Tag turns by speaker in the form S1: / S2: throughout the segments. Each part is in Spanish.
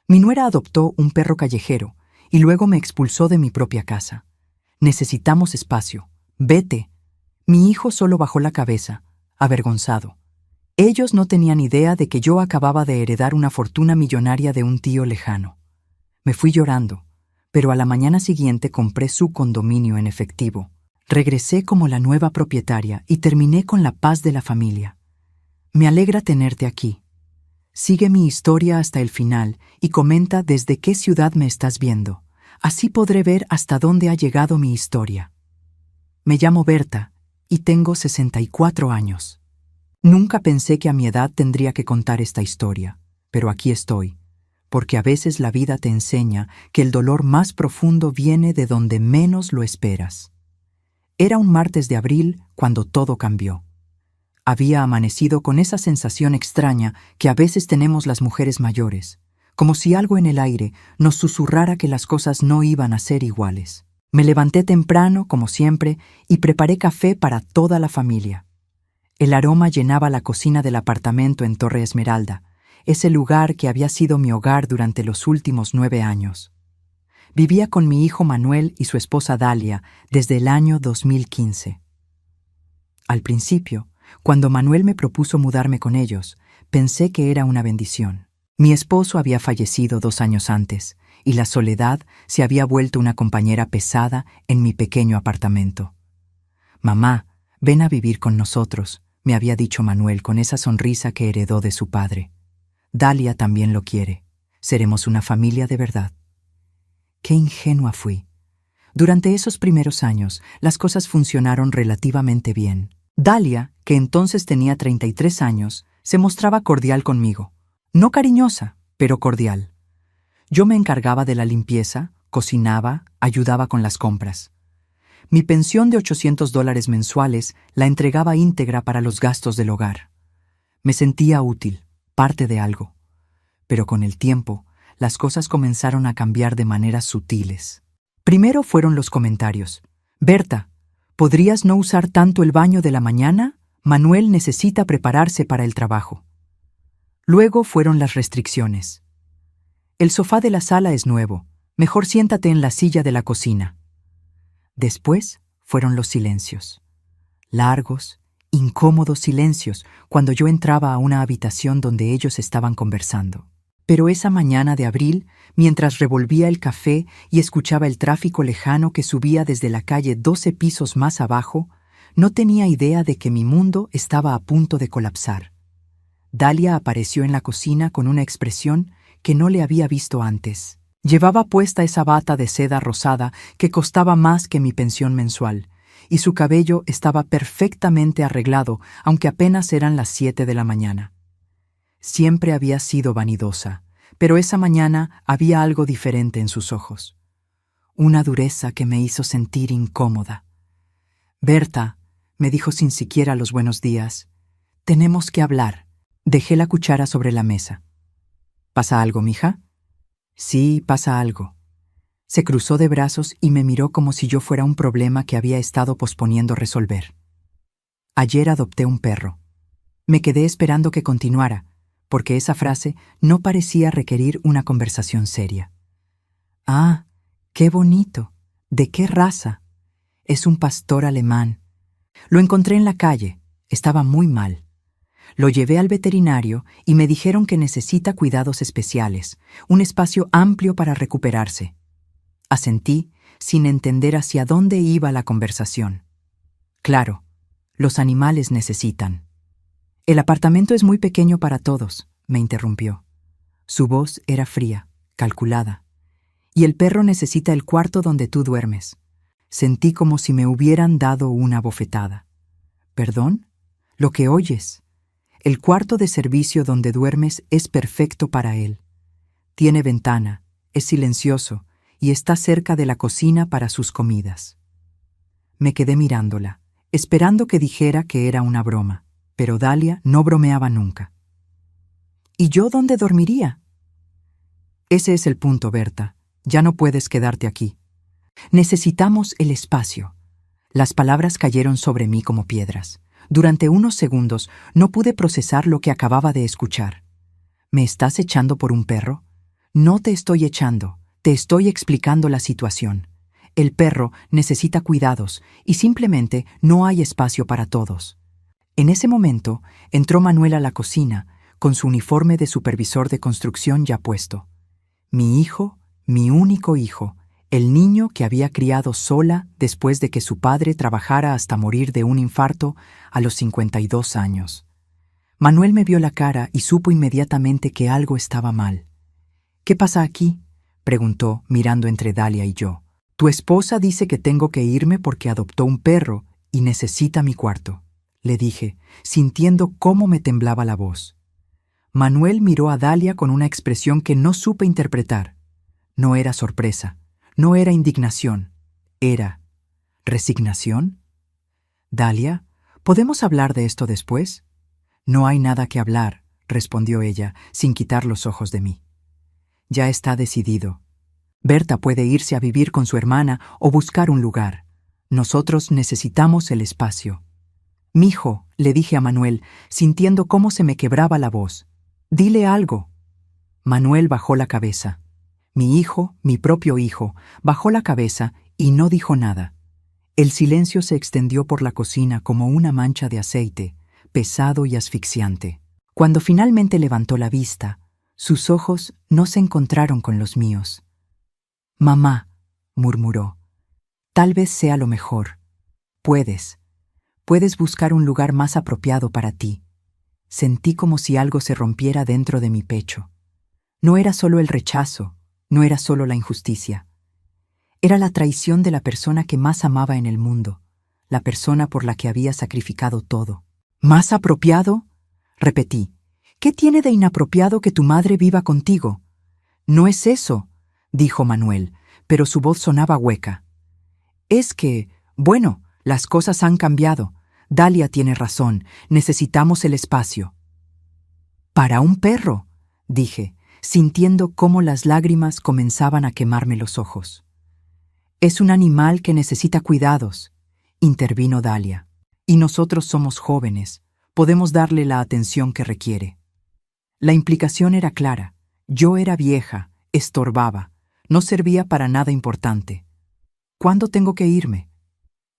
S1: Mi nuera adoptó un perro callejero y luego me expulsó de mi propia casa. Necesitamos espacio. Vete. Mi hijo solo bajó la cabeza, avergonzado. Ellos no tenían idea de que yo acababa de heredar una fortuna millonaria de un tío lejano. Me fui llorando, pero a la mañana siguiente compré su condominio en efectivo. Regresé como la nueva propietaria y terminé con la paz de la familia. Me alegra tenerte aquí. Sigue mi historia hasta el final y comenta desde qué ciudad me estás viendo. Así podré ver hasta dónde ha llegado mi historia. Me llamo Berta y tengo 64 años. Nunca pensé que a mi edad tendría que contar esta historia, pero aquí estoy, porque a veces la vida te enseña que el dolor más profundo viene de donde menos lo esperas. Era un martes de abril cuando todo cambió. Había amanecido con esa sensación extraña que a veces tenemos las mujeres mayores, como si algo en el aire nos susurrara que las cosas no iban a ser iguales. Me levanté temprano, como siempre, y preparé café para toda la familia. El aroma llenaba la cocina del apartamento en Torre Esmeralda, ese lugar que había sido mi hogar durante los últimos 9 años. Vivía con mi hijo Manuel y su esposa Dalia desde el año 2015. Al principio, cuando Manuel me propuso mudarme con ellos, pensé que era una bendición. Mi esposo había fallecido 2 años antes, y la soledad se había vuelto una compañera pesada en mi pequeño apartamento. «Mamá, ven a vivir con nosotros», me había dicho Manuel con esa sonrisa que heredó de su padre. «Dalia también lo quiere. Seremos una familia de verdad». Qué ingenua fui. Durante esos primeros años, las cosas funcionaron relativamente bien. Dalia, que entonces tenía 33 años, se mostraba cordial conmigo. No cariñosa, pero cordial. Yo me encargaba de la limpieza, cocinaba, ayudaba con las compras. Mi pensión de $800 mensuales la entregaba íntegra para los gastos del hogar. Me sentía útil, parte de algo. Pero con el tiempo, las cosas comenzaron a cambiar de maneras sutiles. Primero fueron los comentarios. «Berta, ¿podrías no usar tanto el baño de la mañana? Manuel necesita prepararse para el trabajo». Luego fueron las restricciones. «El sofá de la sala es nuevo. Mejor siéntate en la silla de la cocina». Después fueron los silencios. Largos, incómodos silencios cuando yo entraba a una habitación donde ellos estaban conversando. Pero esa mañana de abril, mientras revolvía el café y escuchaba el tráfico lejano que subía desde la calle 12 pisos más abajo, no tenía idea de que mi mundo estaba a punto de colapsar. Dalia apareció en la cocina con una expresión que no le había visto antes. Llevaba puesta esa bata de seda rosada que costaba más que mi pensión mensual, y su cabello estaba perfectamente arreglado, aunque apenas eran las 7 de la mañana. Siempre había sido vanidosa, pero esa mañana había algo diferente en sus ojos. Una dureza que me hizo sentir incómoda. «Berta», me dijo sin siquiera los buenos días, «tenemos que hablar». Dejé la cuchara sobre la mesa. «¿Pasa algo, mija?» «Sí, pasa algo». Se cruzó de brazos y me miró como si yo fuera un problema que había estado posponiendo resolver. «Ayer adopté un perro». Me quedé esperando que continuara, porque esa frase no parecía requerir una conversación seria. «Ah, qué bonito. ¿De qué raza?» «Es un pastor alemán. Lo encontré en la calle. Estaba muy mal. Lo llevé al veterinario y me dijeron que necesita cuidados especiales, un espacio amplio para recuperarse». Asentí, sin entender hacia dónde iba la conversación. «Claro, los animales necesitan». «El apartamento es muy pequeño para todos», me interrumpió. Su voz era fría, calculada. «Y el perro necesita el cuarto donde tú duermes». Sentí como si me hubieran dado una bofetada. «¿Perdón? Lo que oyes. El cuarto de servicio donde duermes es perfecto para él. Tiene ventana, es silencioso y está cerca de la cocina para sus comidas». Me quedé mirándola, esperando que dijera que era una broma, pero Dalia no bromeaba nunca. «¿Y yo dónde dormiría?» «Ese es el punto, Berta. Ya no puedes quedarte aquí. Necesitamos el espacio». Las palabras cayeron sobre mí como piedras. Durante unos segundos no pude procesar lo que acababa de escuchar. «¿Me estás echando por un perro? No te estoy echando, te estoy explicando la situación. El perro necesita cuidados y simplemente no hay espacio para todos. En ese momento entró Manuel a la cocina, con su uniforme de supervisor de construcción ya puesto. Mi hijo, mi único hijo, el niño que había criado sola después de que su padre trabajara hasta morir de un infarto a los 52 años. Manuel me vio la cara y supo inmediatamente que algo estaba mal. «¿Qué pasa aquí?», preguntó, mirando entre Dalia y yo. «Tu esposa dice que tengo que irme porque adoptó un perro y necesita mi cuarto», le dije, sintiendo cómo me temblaba la voz. Manuel miró a Dalia con una expresión que no supe interpretar. No era sorpresa, no era indignación, era resignación. «Dalia, ¿podemos hablar de esto después?». «No hay nada que hablar», respondió ella, sin quitar los ojos de mí. «Ya está decidido. Berta puede irse a vivir con su hermana o buscar un lugar. Nosotros necesitamos el espacio». «Mijo», le dije a Manuel, sintiendo cómo se me quebraba la voz. «Dile algo». Manuel bajó la cabeza. Mi hijo, mi propio hijo, bajó la cabeza y no dijo nada. El silencio se extendió por la cocina como una mancha de aceite, pesado y asfixiante. Cuando finalmente levantó la vista, sus ojos no se encontraron con los míos. «Mamá», murmuró, «tal vez sea lo mejor. Puedes buscar un lugar más apropiado para ti». Sentí como si algo se rompiera dentro de mi pecho. No era solo el rechazo, no era solo la injusticia. Era la traición de la persona que más amaba en el mundo, la persona por la que había sacrificado todo. «¿Más apropiado?», repetí. «¿Qué tiene de inapropiado que tu madre viva contigo?». «No es eso», dijo Manuel, pero su voz sonaba hueca. «Es que, bueno, las cosas han cambiado. Dalia tiene razón, necesitamos el espacio». «Para un perro», dije, sintiendo cómo las lágrimas comenzaban a quemarme los ojos. «Es un animal que necesita cuidados», intervino Dalia. «Y nosotros somos jóvenes, podemos darle la atención que requiere». La implicación era clara. Yo era vieja, estorbaba, no servía para nada importante. «¿Cuándo tengo que irme?»,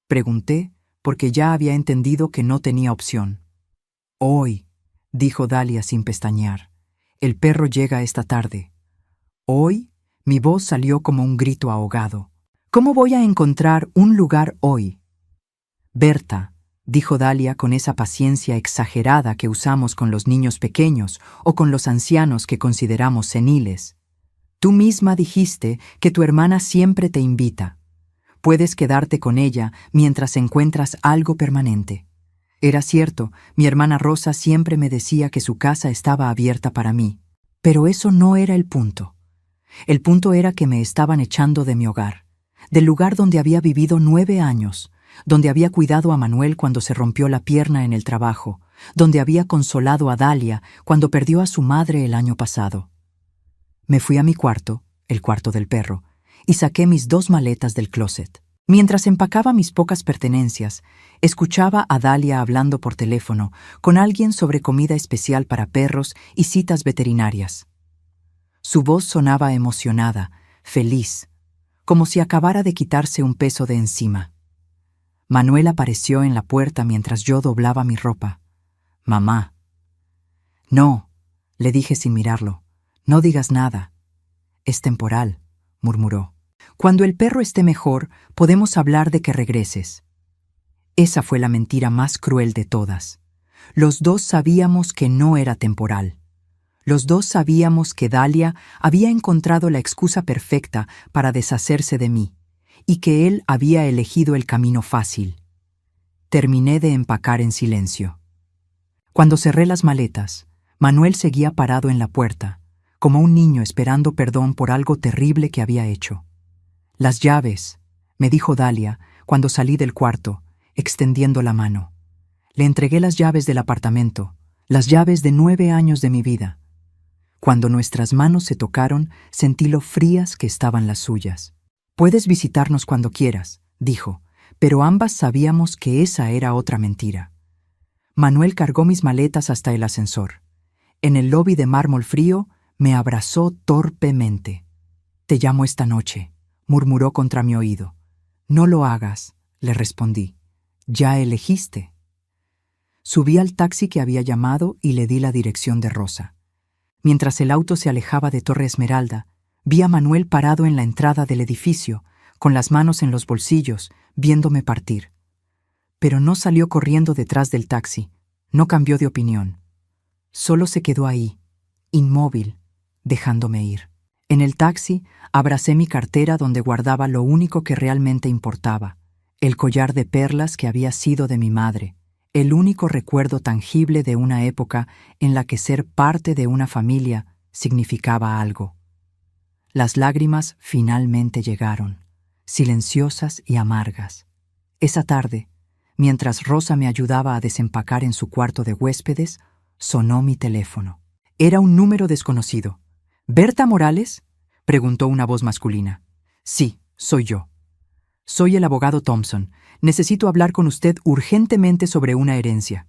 S1: pregunté, porque ya había entendido que no tenía opción. «Hoy», dijo Dalia sin pestañear. «El perro llega esta tarde». «¿Hoy?», mi voz salió como un grito ahogado. «¿Cómo voy a encontrar un lugar hoy?». «Berta», dijo Dalia con esa paciencia exagerada que usamos con los niños pequeños o con los ancianos que consideramos seniles. «Tú misma dijiste que tu hermana siempre te invita. Puedes quedarte con ella mientras encuentras algo permanente». Era cierto, mi hermana Rosa siempre me decía que su casa estaba abierta para mí. Pero eso no era el punto. El punto era que me estaban echando de mi hogar, del lugar donde había vivido 9 años, donde había cuidado a Manuel cuando se rompió la pierna en el trabajo, donde había consolado a Dalia cuando perdió a su madre el año pasado. Me fui a mi cuarto, el cuarto del perro, y saqué mis 2 maletas del closet. Mientras empacaba mis pocas pertenencias, escuchaba a Dalia hablando por teléfono con alguien sobre comida especial para perros y citas veterinarias. Su voz sonaba emocionada, feliz, como si acabara de quitarse un peso de encima. Manuel apareció en la puerta mientras yo doblaba mi ropa. «Mamá». «No», le dije sin mirarlo, «no digas nada». «Es temporal», murmuró. «Cuando el perro esté mejor, podemos hablar de que regreses». Esa fue la mentira más cruel de todas. Los dos sabíamos que no era temporal. Los dos sabíamos que Dalia había encontrado la excusa perfecta para deshacerse de mí, y que él había elegido el camino fácil. Terminé de empacar en silencio. Cuando cerré las maletas, Manuel seguía parado en la puerta, como un niño esperando perdón por algo terrible que había hecho. «Las llaves», me dijo Dalia cuando salí del cuarto, extendiendo la mano. Le entregué las llaves del apartamento, las llaves de 9 años de mi vida. Cuando nuestras manos se tocaron, sentí lo frías que estaban las suyas. «Puedes visitarnos cuando quieras», dijo, pero ambas sabíamos que esa era otra mentira. Manuel cargó mis maletas hasta el ascensor. En el lobby de mármol frío, Me abrazó torpemente. «Te llamo esta noche», murmuró contra mi oído. «No lo hagas», le respondí. «Ya elegiste». Subí al taxi que había llamado y le di la dirección de Rosa. Mientras el auto se alejaba de Torre Esmeralda, vi a Manuel parado en la entrada del edificio, con las manos en los bolsillos, viéndome partir. Pero no salió corriendo detrás del taxi, no cambió de opinión. Solo se quedó ahí, inmóvil, dejándome ir. En el taxi, abracé mi cartera donde guardaba lo único que realmente importaba, el collar de perlas que había sido de mi madre, el único recuerdo tangible de una época en la que ser parte de una familia significaba algo. Las lágrimas finalmente llegaron, silenciosas y amargas. Esa tarde, mientras Rosa me ayudaba a desempacar en su cuarto de huéspedes, sonó mi teléfono. Era un número desconocido. «¿Berta Morales?», preguntó una voz masculina. «Sí, soy yo». «Soy el abogado Thompson. Necesito hablar con usted urgentemente sobre una herencia».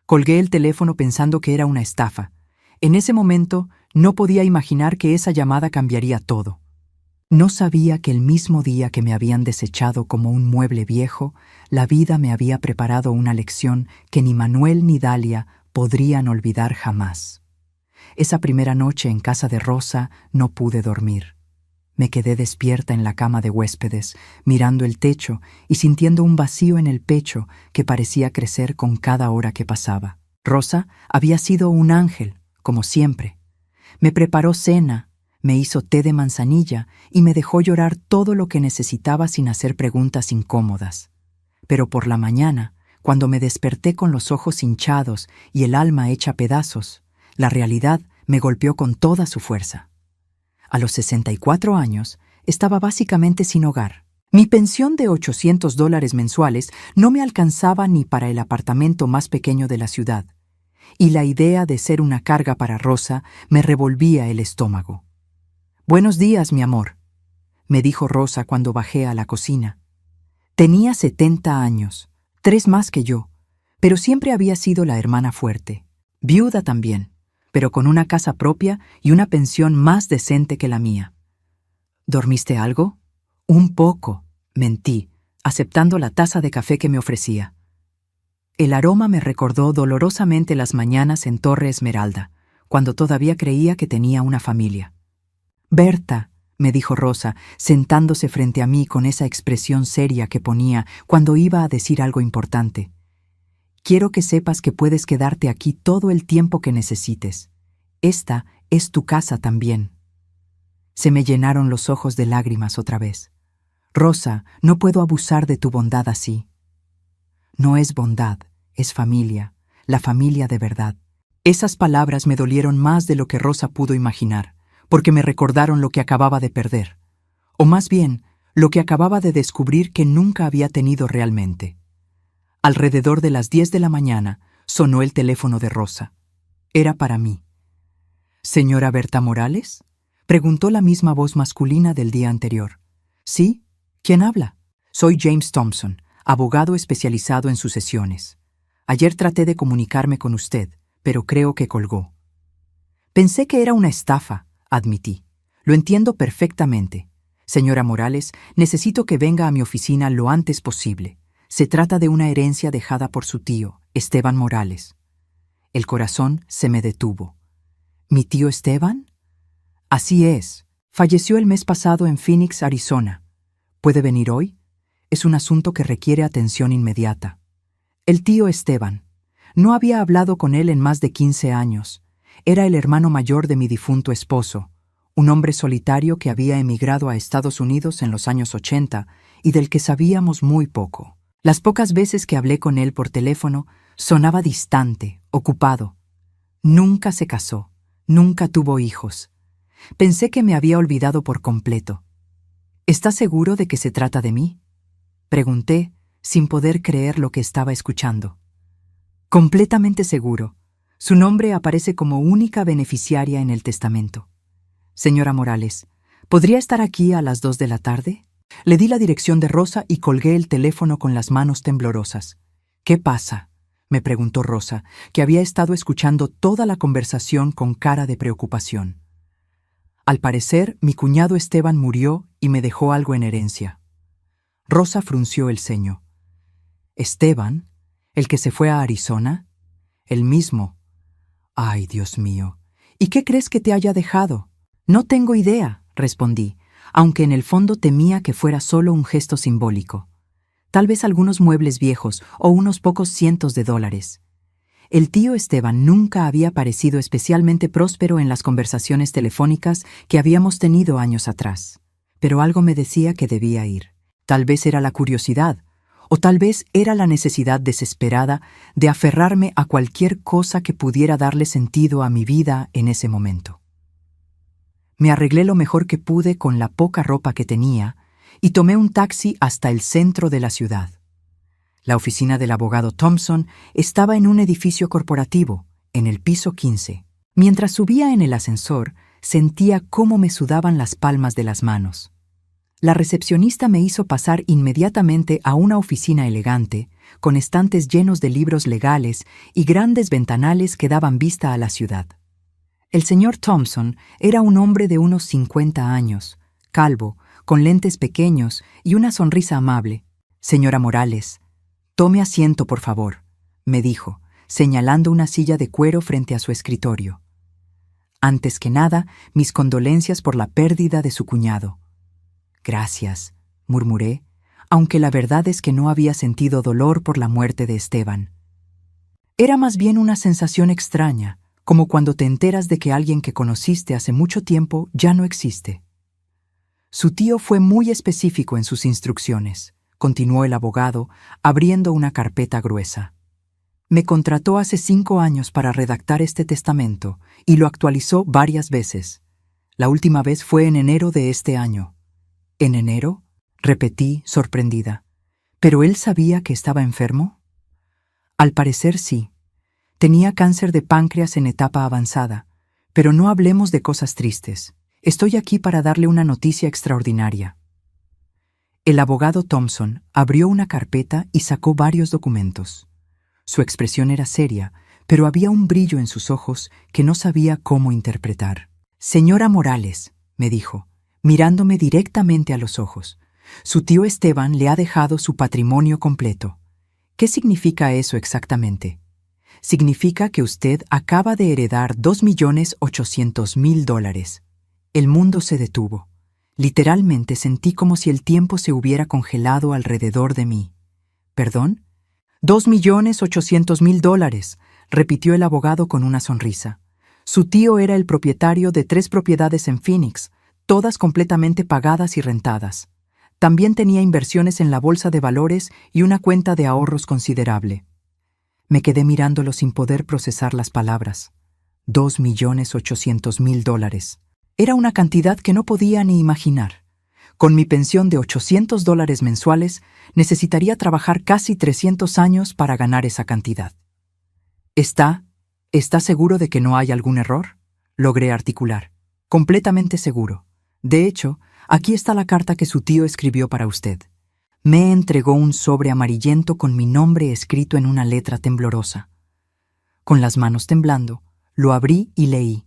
S1: Colgué el teléfono pensando que era una estafa. En ese momento no podía imaginar que esa llamada cambiaría todo. No sabía que el mismo día que me habían desechado como un mueble viejo, la vida me había preparado una lección que ni Manuel ni Dalia podrían olvidar jamás. Esa primera noche en casa de Rosa no pude dormir. Me quedé despierta en la cama de huéspedes, mirando el techo y sintiendo un vacío en el pecho que parecía crecer con cada hora que pasaba. Rosa había sido un ángel, como siempre. Me preparó cena, me hizo té de manzanilla y me dejó llorar todo lo que necesitaba sin hacer preguntas incómodas. Pero por la mañana, cuando me desperté con los ojos hinchados y el alma hecha pedazos, la realidad me golpeó con toda su fuerza. A los 64 años, estaba básicamente sin hogar. Mi pensión de $800 mensuales no me alcanzaba ni para el apartamento más pequeño de la ciudad, y la idea de ser una carga para Rosa me revolvía el estómago. «Buenos días, mi amor», me dijo Rosa cuando bajé a la cocina. Tenía 70 años, 3 más que yo, pero siempre había sido la hermana fuerte. Viuda también, pero con una casa propia y una pensión más decente que la mía. «¿Dormiste algo?» «Un poco», mentí, aceptando la taza de café que me ofrecía. El aroma me recordó dolorosamente las mañanas en Torre Esmeralda, cuando todavía creía que tenía una familia. «Berta», me dijo Rosa, sentándose frente a mí con esa expresión seria que ponía cuando iba a decir algo importante. «Quiero que sepas que puedes quedarte aquí todo el tiempo que necesites. Esta es tu casa también». Se me llenaron los ojos de lágrimas otra vez. «Rosa, no puedo abusar de tu bondad así». «No es bondad, es familia, la familia de verdad». Esas palabras me dolieron más de lo que Rosa pudo imaginar, porque me recordaron lo que acababa de perder, o más bien, lo que acababa de descubrir que nunca había tenido realmente. Alrededor de las 10 de la mañana sonó el teléfono de Rosa. Era para mí. «¿Señora Berta Morales?», preguntó la misma voz masculina del día anterior. «Sí, ¿quién habla?» «Soy James Thompson, abogado especializado en sucesiones. Ayer traté de comunicarme con usted, pero creo que colgó». «Pensé que era una estafa», admití. «Lo entiendo perfectamente. Señora Morales, necesito que venga a mi oficina lo antes posible. Se trata de una herencia dejada por su tío, Esteban Morales». El corazón se me detuvo. ¿Mi tío Esteban? Así es. Falleció el mes pasado en Phoenix, Arizona. ¿Puede venir hoy? Es un asunto que requiere atención inmediata. El tío Esteban. No había hablado con él en más de 15 años. Era el hermano mayor de mi difunto esposo, un hombre solitario que había emigrado a Estados Unidos en los años 80 y del que sabíamos muy poco. Las pocas veces que hablé con él por teléfono, sonaba distante, ocupado. Nunca se casó, nunca tuvo hijos. Pensé que me había olvidado por completo. ¿Está seguro de que se trata de mí?, pregunté, sin poder creer lo que estaba escuchando. Completamente seguro. Su nombre aparece como única beneficiaria en el testamento. Señora Morales, ¿podría estar aquí a las 2 de la tarde? Le di la dirección de Rosa y colgué el teléfono con las manos temblorosas. «¿Qué pasa?», me preguntó Rosa, que había estado escuchando toda la conversación con cara de preocupación. Al parecer, mi cuñado Esteban murió y me dejó algo en herencia. Rosa frunció el ceño. ¿Esteban? ¿El que se fue a Arizona? El mismo. Ay, Dios mío. ¿Y qué crees que te haya dejado? No tengo idea, respondí, aunque en el fondo temía que fuera solo un gesto simbólico. Tal vez algunos muebles viejos o unos pocos cientos de dólares. El tío Esteban nunca había parecido especialmente próspero en las conversaciones telefónicas que habíamos tenido años atrás. Pero algo me decía que debía ir. Tal vez era la curiosidad, o tal vez era la necesidad desesperada de aferrarme a cualquier cosa que pudiera darle sentido a mi vida en ese momento. Me arreglé lo mejor que pude con la poca ropa que tenía y tomé un taxi hasta el centro de la ciudad. La oficina del abogado Thompson estaba en un edificio corporativo, en el piso 15. Mientras subía en el ascensor, sentía cómo me sudaban las palmas de las manos. La recepcionista me hizo pasar inmediatamente a una oficina elegante, con estantes llenos de libros legales y grandes ventanales que daban vista a la ciudad. El señor Thompson era un hombre de unos 50 años, calvo, con lentes pequeños y una sonrisa amable. «Señora Morales, tome asiento, por favor», me dijo, señalando una silla de cuero frente a su escritorio. Antes que nada, mis condolencias por la pérdida de su cuñado. «Gracias», murmuré, aunque la verdad es que no había sentido dolor por la muerte de Esteban. Era más bien una sensación extraña, como cuando te enteras de que alguien que conociste hace mucho tiempo ya no existe. Su tío fue muy específico en sus instrucciones, continuó el abogado, abriendo una carpeta gruesa. Me contrató hace 5 años para redactar este testamento y lo actualizó varias veces. La última vez fue en enero de este año. ¿En enero?, repetí, sorprendida. ¿Pero él sabía que estaba enfermo? Al parecer sí. Tenía cáncer de páncreas en etapa avanzada, pero no hablemos de cosas tristes. Estoy aquí para darle una noticia extraordinaria. El abogado Thompson abrió una carpeta y sacó varios documentos. Su expresión era seria, pero había un brillo en sus ojos que no sabía cómo interpretar. «Señora Morales», me dijo, mirándome directamente a los ojos, «su tío Esteban le ha dejado su patrimonio completo». «¿Qué significa eso exactamente?» «Significa que usted acaba de heredar $2.800.000. El mundo se detuvo. Literalmente sentí como si el tiempo se hubiera congelado alrededor de mí. ¿Perdón? $2.800.000, repitió el abogado con una sonrisa. Su tío era el propietario de 3 propiedades en Phoenix, todas completamente pagadas y rentadas. También tenía inversiones en la bolsa de valores y una cuenta de ahorros considerable. Me quedé mirándolo sin poder procesar las palabras. $2.800.000. Era una cantidad que no podía ni imaginar. Con mi pensión de $800 mensuales, necesitaría trabajar casi 300 años para ganar esa cantidad. ¿Está seguro de que no hay algún error?, logré articular. Completamente seguro. De hecho, aquí está la carta que su tío escribió para usted. Me entregó un sobre amarillento con mi nombre escrito en una letra temblorosa. Con las manos temblando, lo abrí y leí.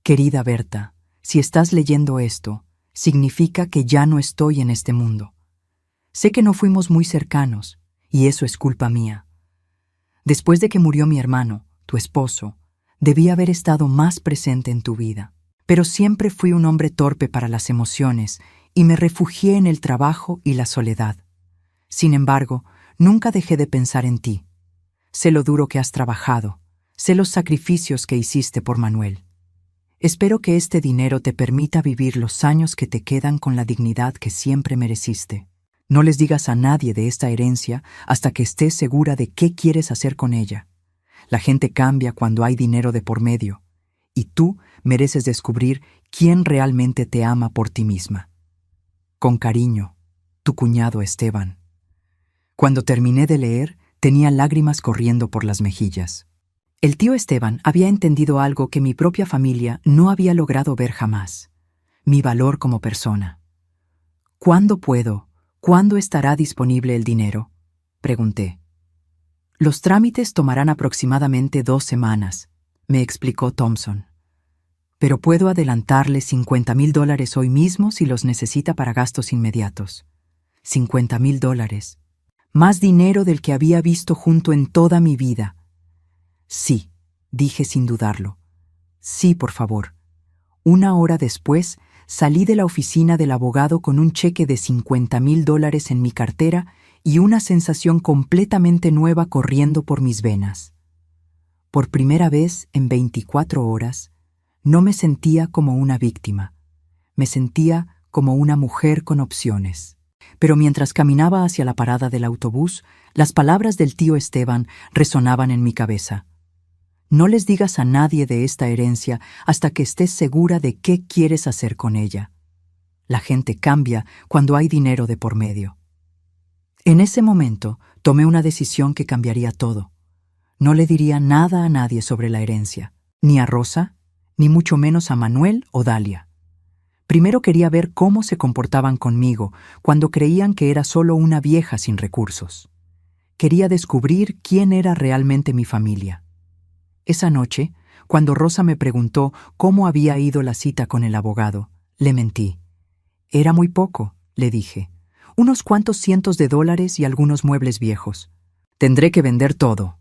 S1: Querida Berta, si estás leyendo esto, significa que ya no estoy en este mundo. Sé que no fuimos muy cercanos, y eso es culpa mía. Después de que murió mi hermano, tu esposo, debí haber estado más presente en tu vida. Pero siempre fui un hombre torpe para las emociones y me refugié en el trabajo y la soledad. Sin embargo, nunca dejé de pensar en ti. Sé lo duro que has trabajado, sé los sacrificios que hiciste por Manuel. Espero que este dinero te permita vivir los años que te quedan con la dignidad que siempre mereciste. No les digas a nadie de esta herencia hasta que estés segura de qué quieres hacer con ella. La gente cambia cuando hay dinero de por medio, y tú mereces descubrir quién realmente te ama por ti misma. Con cariño, tu cuñado Esteban. Cuando terminé de leer, tenía lágrimas corriendo por las mejillas. El tío Esteban había entendido algo que mi propia familia no había logrado ver jamás: mi valor como persona. ¿Cuándo estará disponible el dinero?, pregunté. Los trámites tomarán aproximadamente 2 semanas, me explicó Thompson. Pero puedo adelantarle $50,000 hoy mismo si los necesita para gastos inmediatos. $50,000. Más dinero del que había visto junto en toda mi vida. Sí, dije sin dudarlo. Sí, por favor. 1 hora después, salí de la oficina del abogado con un cheque de $50,000 en mi cartera y una sensación completamente nueva corriendo por mis venas. Por primera vez en 24 horas, no me sentía como una víctima. Me sentía como una mujer con opciones. Pero mientras caminaba hacia la parada del autobús, las palabras del tío Esteban resonaban en mi cabeza. No les digas a nadie de esta herencia hasta que estés segura de qué quieres hacer con ella. La gente cambia cuando hay dinero de por medio. En ese momento tomé una decisión que cambiaría todo. No le diría nada a nadie sobre la herencia, ni a Rosa, ni mucho menos a Manuel o Dalia. Primero quería ver cómo se comportaban conmigo cuando creían que era solo una vieja sin recursos. Quería descubrir quién era realmente mi familia. Esa noche, cuando Rosa me preguntó cómo había ido la cita con el abogado, le mentí. Era muy poco, le dije. Unos cuantos cientos de dólares y algunos muebles viejos. Tendré que vender todo.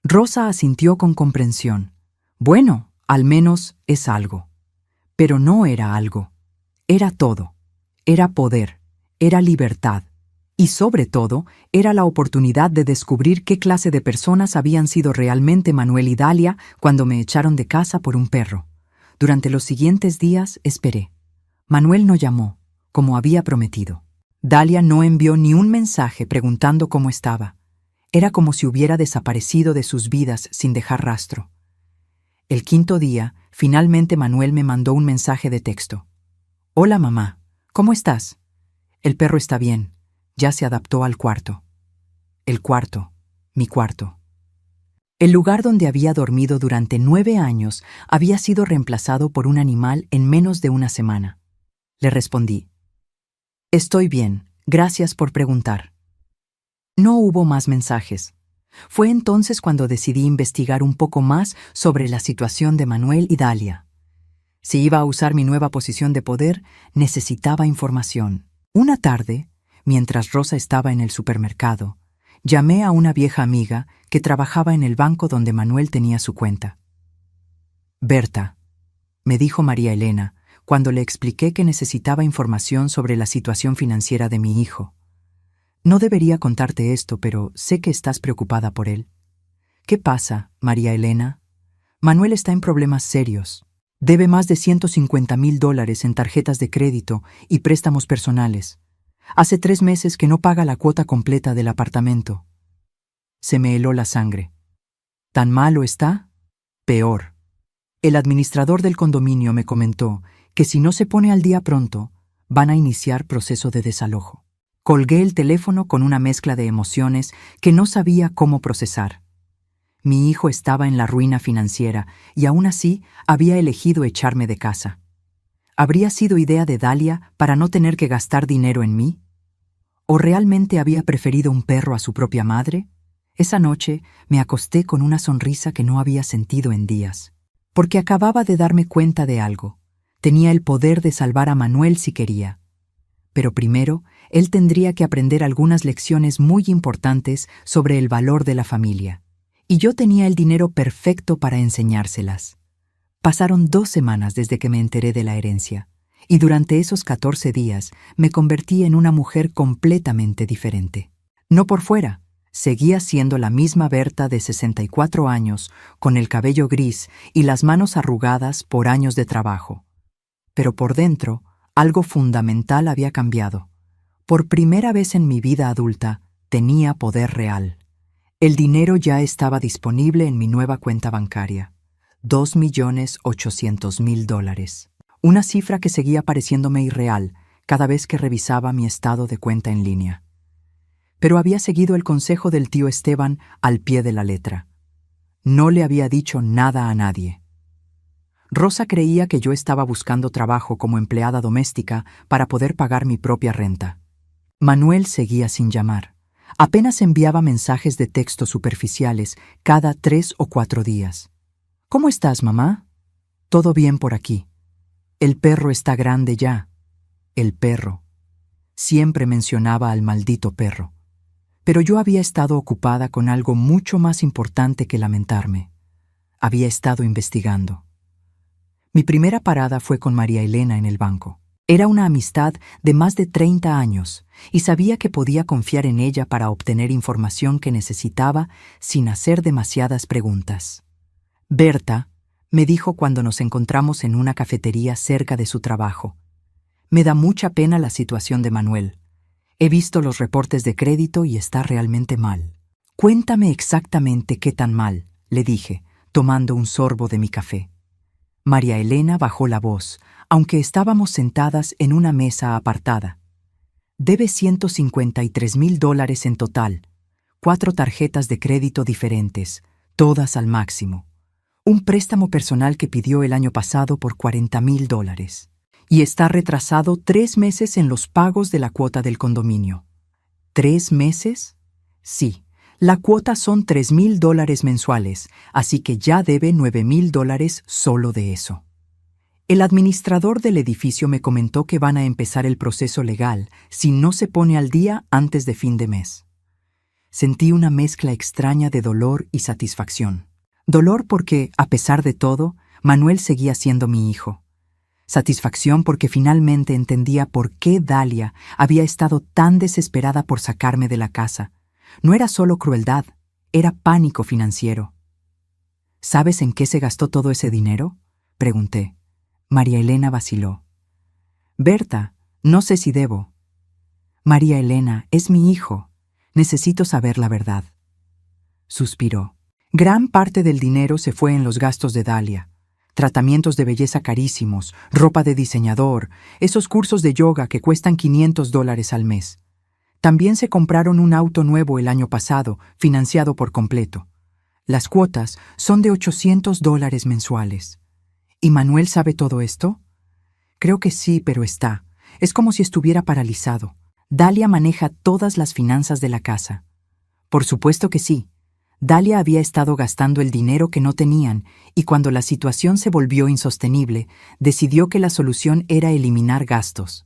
S1: Rosa asintió con comprensión. Bueno, al menos es algo. Pero no era algo. Era todo. Era poder. Era libertad. Y sobre todo, era la oportunidad de descubrir qué clase de personas habían sido realmente Manuel y Dalia cuando me echaron de casa por un perro. Durante los siguientes días esperé. Manuel no llamó, como había prometido. Dalia no envió ni un mensaje preguntando cómo estaba. Era como si hubiera desaparecido de sus vidas sin dejar rastro. El 5.º día, finalmente Manuel me mandó un mensaje de texto. «Hola, mamá. ¿Cómo estás? El perro está bien. Ya se adaptó al cuarto». El cuarto, mi cuarto. El lugar donde había dormido durante 9 años había sido reemplazado por un animal en menos de una semana. Le respondí. «Estoy bien. Gracias por preguntar». No hubo más mensajes. Fue entonces cuando decidí investigar un poco más sobre la situación de Manuel y Dalia. Si iba a usar mi nueva posición de poder, necesitaba información. Una tarde, mientras Rosa estaba en el supermercado, llamé a una vieja amiga que trabajaba en el banco donde Manuel tenía su cuenta. «Berta», me dijo María Elena, cuando le expliqué que necesitaba información sobre la situación financiera de mi hijo. «No debería contarte esto, pero sé que estás preocupada por él». «¿Qué pasa, María Elena?» «Manuel está en problemas serios. Debe más de $150,000 en tarjetas de crédito y préstamos personales. Hace 3 meses que no paga la cuota completa del apartamento». Se me heló la sangre. ¿Tan malo está? Peor. El administrador del condominio me comentó que si no se pone al día pronto, van a iniciar proceso de desalojo. Colgué el teléfono con una mezcla de emociones que no sabía cómo procesar. Mi hijo estaba en la ruina financiera y aún así había elegido echarme de casa. ¿Habría sido idea de Dalia para no tener que gastar dinero en mí? ¿O realmente había preferido un perro a su propia madre? Esa noche me acosté con una sonrisa que no había sentido en días, porque acababa de darme cuenta de algo. Tenía el poder de salvar a Manuel si quería. Pero primero, él tendría que aprender algunas lecciones muy importantes sobre el valor de la familia. Y yo tenía el dinero perfecto para enseñárselas. Pasaron 2 semanas desde que me enteré de la herencia, y durante esos 14 días me convertí en una mujer completamente diferente. No por fuera, seguía siendo la misma Berta de 64 años, con el cabello gris y las manos arrugadas por años de trabajo. Pero por dentro, algo fundamental había cambiado. Por primera vez en mi vida adulta, tenía poder real. El dinero ya estaba disponible en mi nueva cuenta bancaria. $2,800,000. Una cifra que seguía pareciéndome irreal cada vez que revisaba mi estado de cuenta en línea. Pero había seguido el consejo del tío Esteban al pie de la letra. No le había dicho nada a nadie. Rosa creía que yo estaba buscando trabajo como empleada doméstica para poder pagar mi propia renta. Manuel seguía sin llamar, Apenas enviaba mensajes de texto superficiales cada 3 o 4 días. ¿Cómo estás, mamá? Todo bien por aquí. El perro está grande ya. El perro. Siempre mencionaba al maldito perro. Pero yo había estado ocupada con algo mucho más importante que lamentarme. Había estado investigando. Mi primera parada fue con María Elena en el banco. Era una amistad de más de 30 años y sabía que podía confiar en ella para obtener información que necesitaba sin hacer demasiadas preguntas. Berta me dijo cuando nos encontramos en una cafetería cerca de su trabajo: me da mucha pena la situación de Manuel. He visto los reportes de crédito y está realmente mal. Cuéntame exactamente qué tan mal, le dije, tomando un sorbo de mi café. María Elena bajó la voz, aunque estábamos sentadas en una mesa apartada. Debe $153,000 en total, 4 tarjetas de crédito diferentes, todas al máximo. Un préstamo personal que pidió el año pasado por $40,000. Y está retrasado 3 meses en los pagos de la cuota del condominio. ¿3 meses? Sí, la cuota son $3,000 mensuales, así que ya debe $9,000 solo de eso. El administrador del edificio me comentó que van a empezar el proceso legal si no se pone al día antes de fin de mes. Sentí una mezcla extraña de dolor y satisfacción. Dolor porque, a pesar de todo, Manuel seguía siendo mi hijo. Satisfacción porque finalmente entendía por qué Dalia había estado tan desesperada por sacarme de la casa. No era solo crueldad, era pánico financiero. ¿Sabes en qué se gastó todo ese dinero?, pregunté. María Elena vaciló. Berta, no sé si debo. María Elena, es mi hijo. Necesito saber la verdad. Suspiró. Gran parte del dinero se fue en los gastos de Dalia. Tratamientos de belleza carísimos, ropa de diseñador, esos cursos de yoga que cuestan $500 al mes. También se compraron un auto nuevo el año pasado, financiado por completo. Las cuotas son de $800 mensuales. ¿Y Manuel sabe todo esto? Creo que sí, pero es como si estuviera paralizado. Dalia maneja todas las finanzas de la casa. Por supuesto que sí. Dalia había estado gastando el dinero que no tenían y cuando la situación se volvió insostenible, decidió que la solución era eliminar gastos.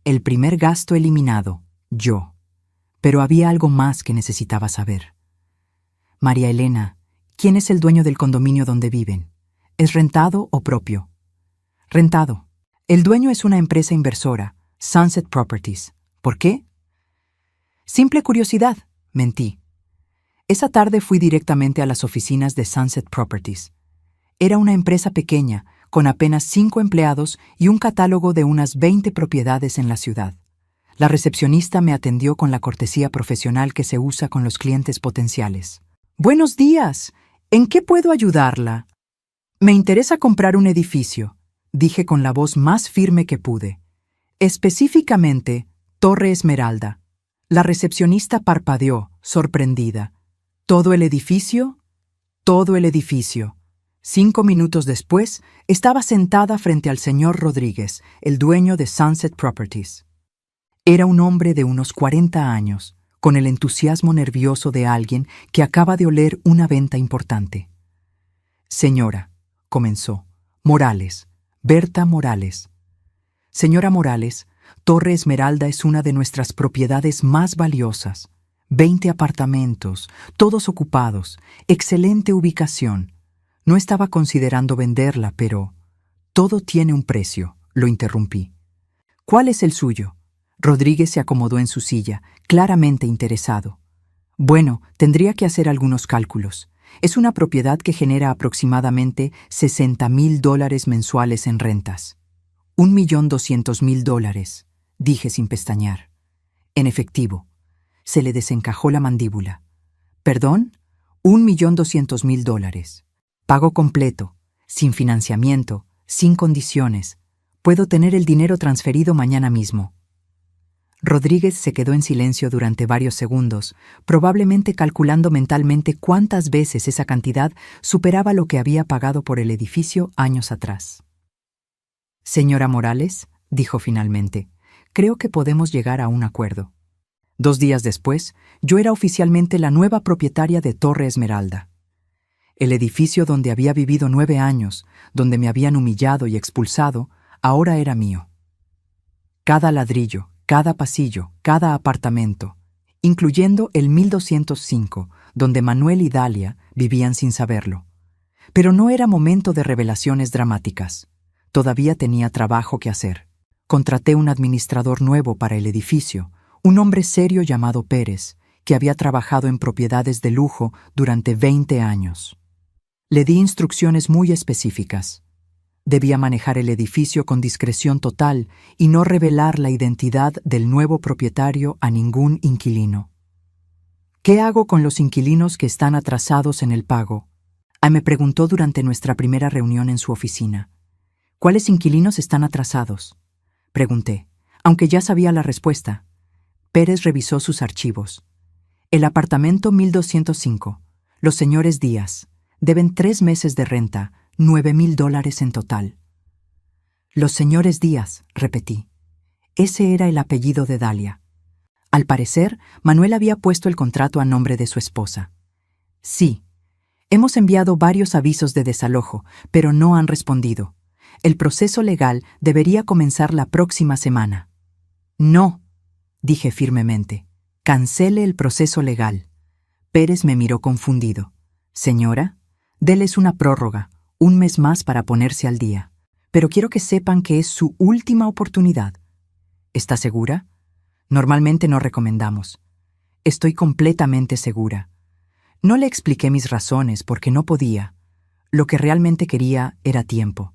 S1: El primer gasto eliminado, yo. Pero había algo más que necesitaba saber. María Elena, ¿quién es el dueño del condominio donde viven? ¿Es rentado o propio? Rentado. El dueño es una empresa inversora, Sunset Properties. ¿Por qué? Simple curiosidad, mentí. Esa tarde fui directamente a las oficinas de Sunset Properties. Era una empresa pequeña, con apenas 5 empleados y un catálogo de unas 20 propiedades en la ciudad. La recepcionista me atendió con la cortesía profesional que se usa con los clientes potenciales. Buenos días. ¿En qué puedo ayudarla? Me interesa comprar un edificio, dije con la voz más firme que pude. Específicamente, Torre Esmeralda. La recepcionista parpadeó, sorprendida. ¿Todo el edificio? Todo el edificio. 5 minutos después, estaba sentada frente al señor Rodríguez, el dueño de Sunset Properties. Era un hombre de unos 40 años, con el entusiasmo nervioso de alguien que acaba de oler una venta importante. Señora, comenzó, Morales, Berta Morales. Señora Morales, Torre Esmeralda es una de nuestras propiedades más valiosas. 20 apartamentos, todos ocupados, excelente ubicación. No estaba considerando venderla, pero... Todo tiene un precio, lo interrumpí. ¿Cuál es el suyo? Rodríguez se acomodó en su silla, claramente interesado. Bueno, tendría que hacer algunos cálculos. Es una propiedad que genera aproximadamente $60,000 mensuales en rentas. $1,200,000, dije sin pestañear. En efectivo. Se le desencajó la mandíbula. ¿Perdón? $1,200,000. Pago completo, sin financiamiento, sin condiciones. Puedo tener el dinero transferido mañana mismo. Rodríguez se quedó en silencio durante varios segundos, probablemente calculando mentalmente cuántas veces esa cantidad superaba lo que había pagado por el edificio años atrás. Señora Morales, dijo finalmente, creo que podemos llegar a un acuerdo. 2 días después, yo era oficialmente la nueva propietaria de Torre Esmeralda. El edificio donde había vivido 9 años, donde me habían humillado y expulsado, ahora era mío. Cada ladrillo, cada pasillo, cada apartamento, incluyendo el 1205, donde Manuel y Dalia vivían sin saberlo. Pero no era momento de revelaciones dramáticas. Todavía tenía trabajo que hacer. Contraté un administrador nuevo para el edificio, un hombre serio llamado Pérez, que había trabajado en propiedades de lujo durante 20 años. Le di instrucciones muy específicas. Debía manejar el edificio con discreción total y no revelar la identidad del nuevo propietario a ningún inquilino. ¿Qué hago con los inquilinos que están atrasados en el pago? Me preguntó durante nuestra primera reunión en su oficina. ¿Cuáles inquilinos están atrasados? Pregunté, aunque ya sabía la respuesta. Pérez revisó sus archivos. El apartamento 1205, los señores Díaz, deben 3 meses de renta, $9,000 en total. Los señores Díaz, repetí. Ese era el apellido de Dalia. Al parecer, Manuel había puesto el contrato a nombre de su esposa. Sí. Hemos enviado varios avisos de desalojo, pero no han respondido. El proceso legal debería comenzar la próxima semana. No, dije firmemente. Cancele el proceso legal. Pérez me miró confundido. Señora, déles una prórroga, 1 mes más para ponerse al día. Pero quiero que sepan que es su última oportunidad. ¿Está segura? Normalmente no recomendamos. Estoy completamente segura. No le expliqué mis razones porque no podía. Lo que realmente quería era tiempo.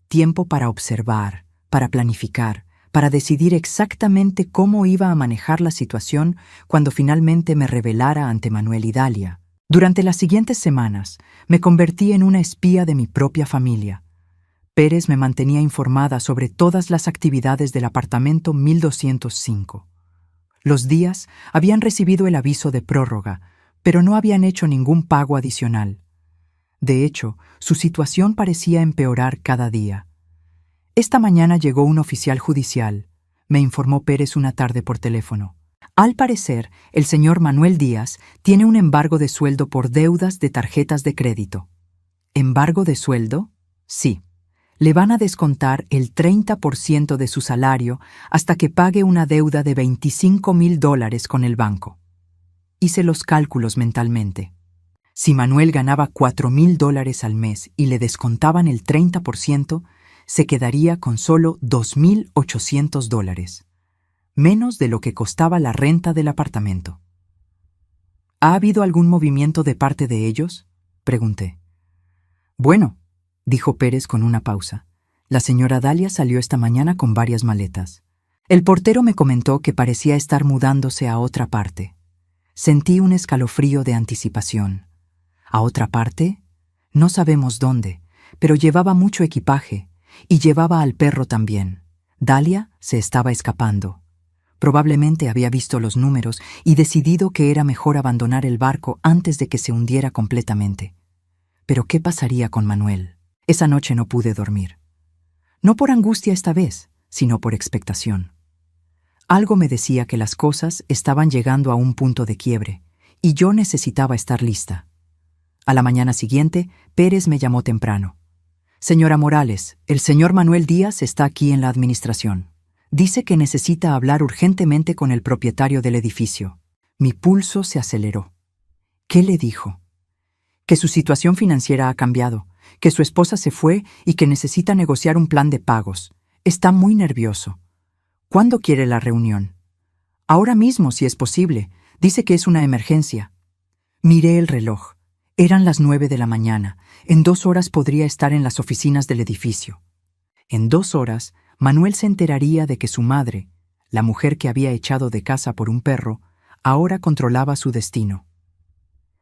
S1: Tiempo para observar, para planificar, para decidir exactamente cómo iba a manejar la situación cuando finalmente me revelara ante Manuel y Dalia. Durante las siguientes semanas, me convertí en una espía de mi propia familia. Pérez me mantenía informada sobre todas las actividades del apartamento 1205. Los Díaz habían recibido el aviso de prórroga, pero no habían hecho ningún pago adicional. De hecho, su situación parecía empeorar cada día. Esta mañana llegó un oficial judicial, me informó Pérez una tarde por teléfono. Al parecer, el señor Manuel Díaz tiene un embargo de sueldo por deudas de tarjetas de crédito. ¿Embargo de sueldo? Sí. Le van a descontar el 30% de su salario hasta que pague una deuda de $25,000 con el banco. Hice los cálculos mentalmente. Si Manuel ganaba $4,000 al mes y le descontaban el 30%, se quedaría con solo $2,800, menos de lo que costaba la renta del apartamento. ¿Ha habido algún movimiento de parte de ellos?, pregunté. Bueno, dijo Pérez con una pausa. La señora Dalia salió esta mañana con varias maletas. El portero me comentó que parecía estar mudándose a otra parte. Sentí un escalofrío de anticipación. ¿A otra parte? No sabemos dónde, pero llevaba mucho equipaje, y llevaba al perro también. Dalia se estaba escapando. Probablemente había visto los números y decidido que era mejor abandonar el barco antes de que se hundiera completamente. Pero ¿qué pasaría con Manuel? Esa noche no pude dormir. No por angustia esta vez, sino por expectación. Algo me decía que las cosas estaban llegando a un punto de quiebre, y yo necesitaba estar lista. A la mañana siguiente, Pérez me llamó temprano. Señora Morales, el señor Manuel Díaz está aquí en la administración. Dice que necesita hablar urgentemente con el propietario del edificio. Mi pulso se aceleró. ¿Qué le dijo? Que su situación financiera ha cambiado, que su esposa se fue y que necesita negociar un plan de pagos. Está muy nervioso. ¿Cuándo quiere la reunión? Ahora mismo, si es posible. Dice que es una emergencia. Miré el reloj. Eran las 9 de la mañana. En 2 horas podría estar en las oficinas del edificio. En 2 horas, Manuel se enteraría de que su madre, la mujer que había echado de casa por un perro, ahora controlaba su destino.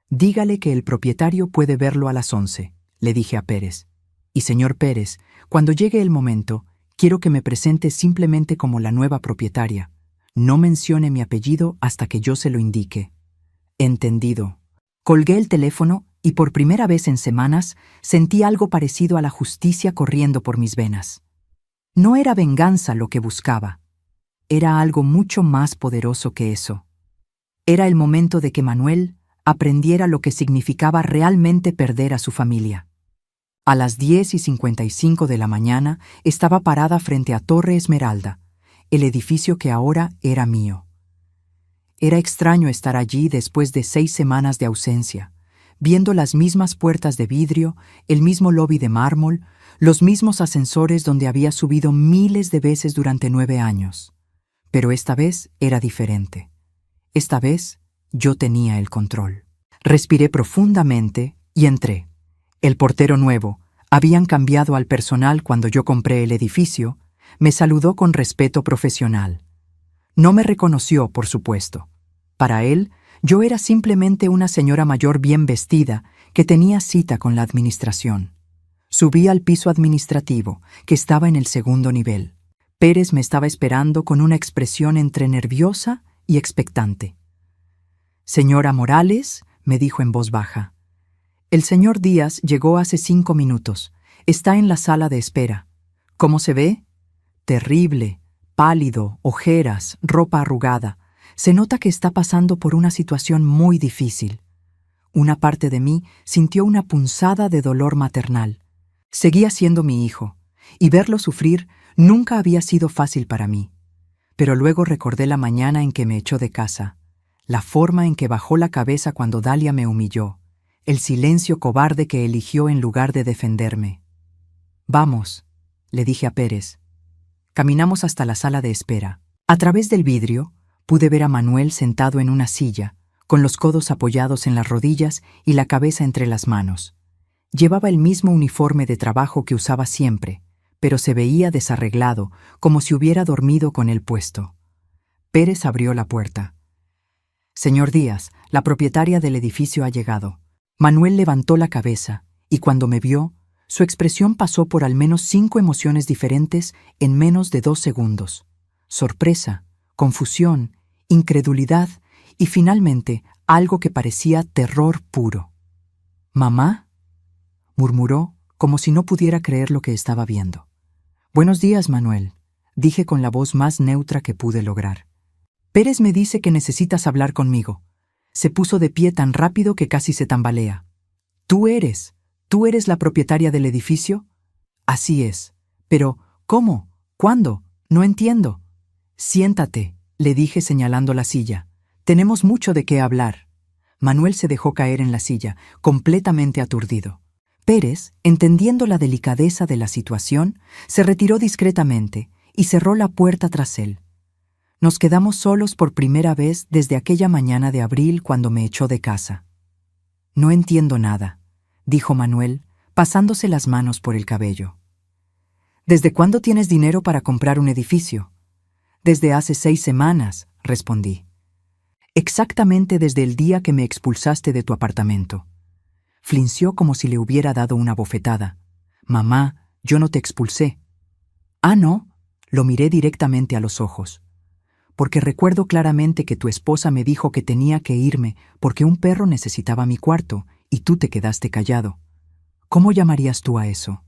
S1: Dígale que el propietario puede verlo a las 11, le dije a Pérez. Y señor Pérez, cuando llegue el momento, quiero que me presente simplemente como la nueva propietaria. No mencione mi apellido hasta que yo se lo indique. Entendido. Colgué el teléfono y por primera vez en semanas sentí algo parecido a la justicia corriendo por mis venas. No era venganza lo que buscaba. Era algo mucho más poderoso que eso. Era el momento de que Manuel aprendiera lo que significaba realmente perder a su familia. A las 10:55 de la mañana estaba parada frente a Torre Esmeralda, el edificio que ahora era mío. Era extraño estar allí después de 6 semanas de ausencia, viendo las mismas puertas de vidrio, el mismo lobby de mármol, los mismos ascensores donde había subido miles de veces durante 9 años. Pero esta vez era diferente. Esta vez yo tenía el control. Respiré profundamente y entré. El portero nuevo, habían cambiado al personal cuando yo compré el edificio, me saludó con respeto profesional. No me reconoció, por supuesto. Para él, yo era simplemente una señora mayor bien vestida que tenía cita con la administración. Subí al piso administrativo, que estaba en el segundo nivel. Pérez me estaba esperando con una expresión entre nerviosa y expectante. «Señora Morales», me dijo en voz baja. «El señor Díaz llegó hace 5 minutos. Está en la sala de espera. ¿Cómo se ve? Terrible, pálido, ojeras, ropa arrugada. Se nota que está pasando por una situación muy difícil». Una parte de mí sintió una punzada de dolor maternal. Seguía siendo mi hijo, y verlo sufrir nunca había sido fácil para mí. Pero luego recordé la mañana en que me echó de casa, la forma en que bajó la cabeza cuando Dalia me humilló, el silencio cobarde que eligió en lugar de defenderme. «Vamos», le dije a Pérez. Caminamos hasta la sala de espera. A través del vidrio pude ver a Manuel sentado en una silla, con los codos apoyados en las rodillas y la cabeza entre las manos. Llevaba el mismo uniforme de trabajo que usaba siempre, pero se veía desarreglado, como si hubiera dormido con él puesto. Pérez abrió la puerta. «Señor Díaz, la propietaria del edificio ha llegado». Manuel levantó la cabeza, y cuando me vio, su expresión pasó por al menos 5 emociones diferentes en menos de 2 segundos. Sorpresa, confusión, incredulidad y finalmente algo que parecía terror puro. «¿Mamá?», murmuró, como si no pudiera creer lo que estaba viendo. «Buenos días, Manuel», dije con la voz más neutra que pude lograr. «Pérez me dice que necesitas hablar conmigo». Se puso de pie tan rápido que casi se tambalea. ¿Tú eres la propietaria del edificio?» «Así es. Pero, ¿cómo? ¿Cuándo? No entiendo». «Siéntate», le dije señalando la silla. «Tenemos mucho de qué hablar». Manuel se dejó caer en la silla, completamente aturdido. Pérez, entendiendo la delicadeza de la situación, se retiró discretamente y cerró la puerta tras él. Nos quedamos solos por primera vez desde aquella mañana de abril cuando me echó de casa. «No entiendo nada», dijo Manuel, pasándose las manos por el cabello. «¿Desde cuándo tienes dinero para comprar un edificio?» «Desde hace 6 semanas», respondí. «Exactamente desde el día que me expulsaste de tu apartamento». Flinció como si le hubiera dado una bofetada. «Mamá, yo no te expulsé». «¿Ah, no?», lo miré directamente a los ojos. «Porque recuerdo claramente que tu esposa me dijo que tenía que irme porque un perro necesitaba mi cuarto y tú te quedaste callado. ¿Cómo llamarías tú a eso?»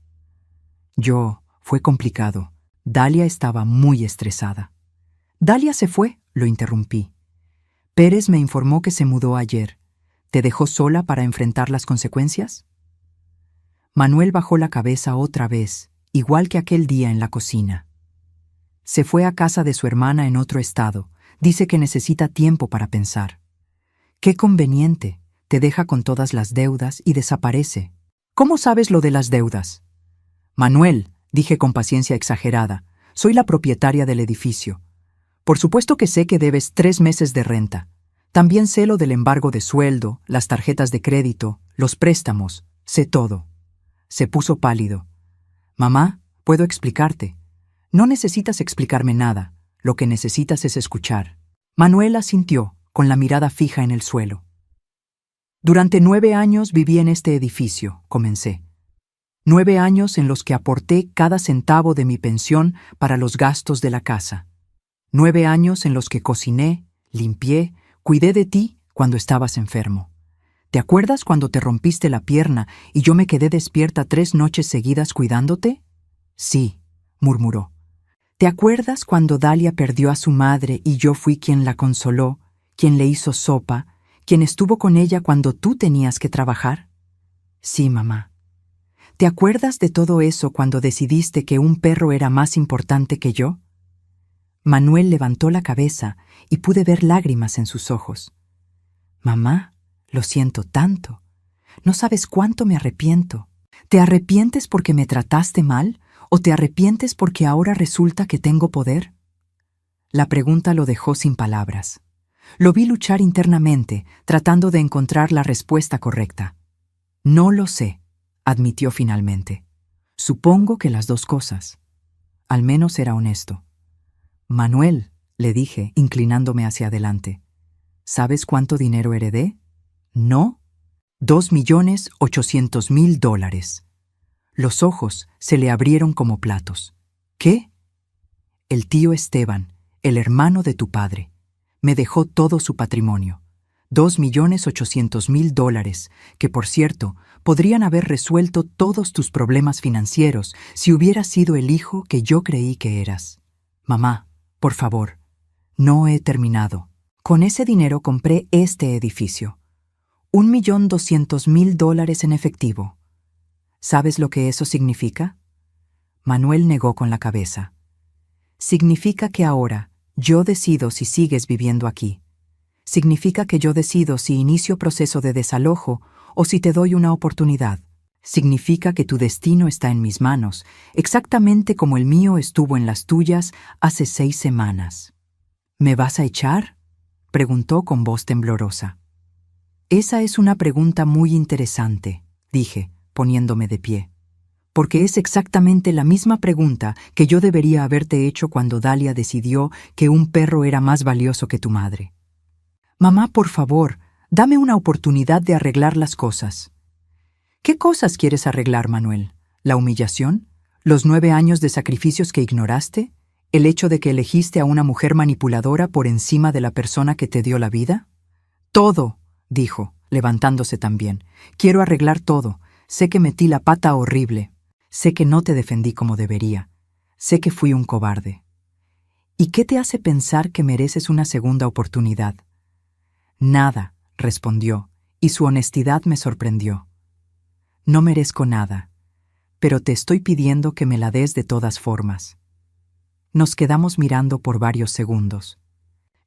S1: Fue complicado. Dalia estaba muy estresada. «Dalia se fue», lo interrumpí. «Pérez me informó que se mudó ayer. ¿Te dejó sola para enfrentar las consecuencias?» Manuel bajó la cabeza otra vez, igual que aquel día en la cocina. «Se fue a casa de su hermana en otro estado. Dice que necesita tiempo para pensar». «Qué conveniente. Te deja con todas las deudas y desaparece». «¿Cómo sabes lo de las deudas?» «Manuel», dije con paciencia exagerada, «soy la propietaria del edificio. Por supuesto que sé que debes 3 meses de renta. También sé lo del embargo de sueldo, las tarjetas de crédito, los préstamos. Sé todo». Se puso pálido. «Mamá, puedo explicarte». «No necesitas explicarme nada. Lo que necesitas es escuchar». Manuel asintió, con la mirada fija en el suelo. «Durante 9 años viví en este edificio», comencé. 9 años en los que aporté cada centavo de mi pensión para los gastos de la casa. 9 años en los que cociné, limpié, cuidé de ti cuando estabas enfermo. ¿Te acuerdas cuando te rompiste la pierna y yo me quedé despierta 3 noches seguidas cuidándote?» «Sí», murmuró. «¿Te acuerdas cuando Dalia perdió a su madre y yo fui quien la consoló, ¿Quien le hizo sopa? ¿Quien estuvo con ella cuando tú tenías que trabajar? Sí, mamá. ¿Te acuerdas de todo eso cuando decidiste que un perro era más importante que yo? Manuel levantó la cabeza y pude ver lágrimas en sus ojos. Mamá, lo siento tanto. No sabes cuánto me arrepiento. ¿Te arrepientes porque me trataste mal o te arrepientes porque ahora resulta que tengo poder? La pregunta lo dejó sin palabras. Lo vi luchar internamente, tratando de encontrar la respuesta correcta. No lo sé, admitió finalmente. Supongo que las dos cosas. Al menos era honesto. Manuel, le dije, inclinándome hacia adelante, ¿sabes cuánto dinero heredé? No. $2.800.000. Los ojos se le abrieron como platos. ¿Qué? El tío Esteban, el hermano de tu padre, me dejó todo su patrimonio. $2.800.000, que por cierto, podrían haber resuelto todos tus problemas financieros si hubieras sido el hijo que yo creí que eras. Mamá, por favor, no he terminado. Con ese dinero compré este edificio. $1.200.000 en efectivo. ¿Sabes lo que eso significa? Manuel negó con la cabeza. Significa que ahora yo decido si sigues viviendo aquí. Significa que yo decido si inicio proceso de desalojo o si te doy una oportunidad. Significa que tu destino está en mis manos, exactamente como el mío estuvo en las tuyas hace 6 semanas. ¿Me vas a echar?, preguntó con voz temblorosa. Esa es una pregunta muy interesante, dije, poniéndome de pie, porque es exactamente la misma pregunta que yo debería haberte hecho cuando Dalia decidió que un perro era más valioso que tu madre. Mamá, por favor, dame una oportunidad de arreglar las cosas. ¿Qué cosas quieres arreglar, Manuel? ¿La humillación? ¿Los 9 años de sacrificios que ignoraste? ¿El hecho de que elegiste a una mujer manipuladora por encima de la persona que te dio la vida? Todo, dijo, levantándose también. Quiero arreglar todo. Sé que metí la pata horrible. Sé que no te defendí como debería. Sé que fui un cobarde. ¿Y qué te hace pensar que mereces una segunda oportunidad? Nada, respondió, y su honestidad me sorprendió. No merezco nada, pero te estoy pidiendo que me la des de todas formas. Nos quedamos mirando por varios segundos.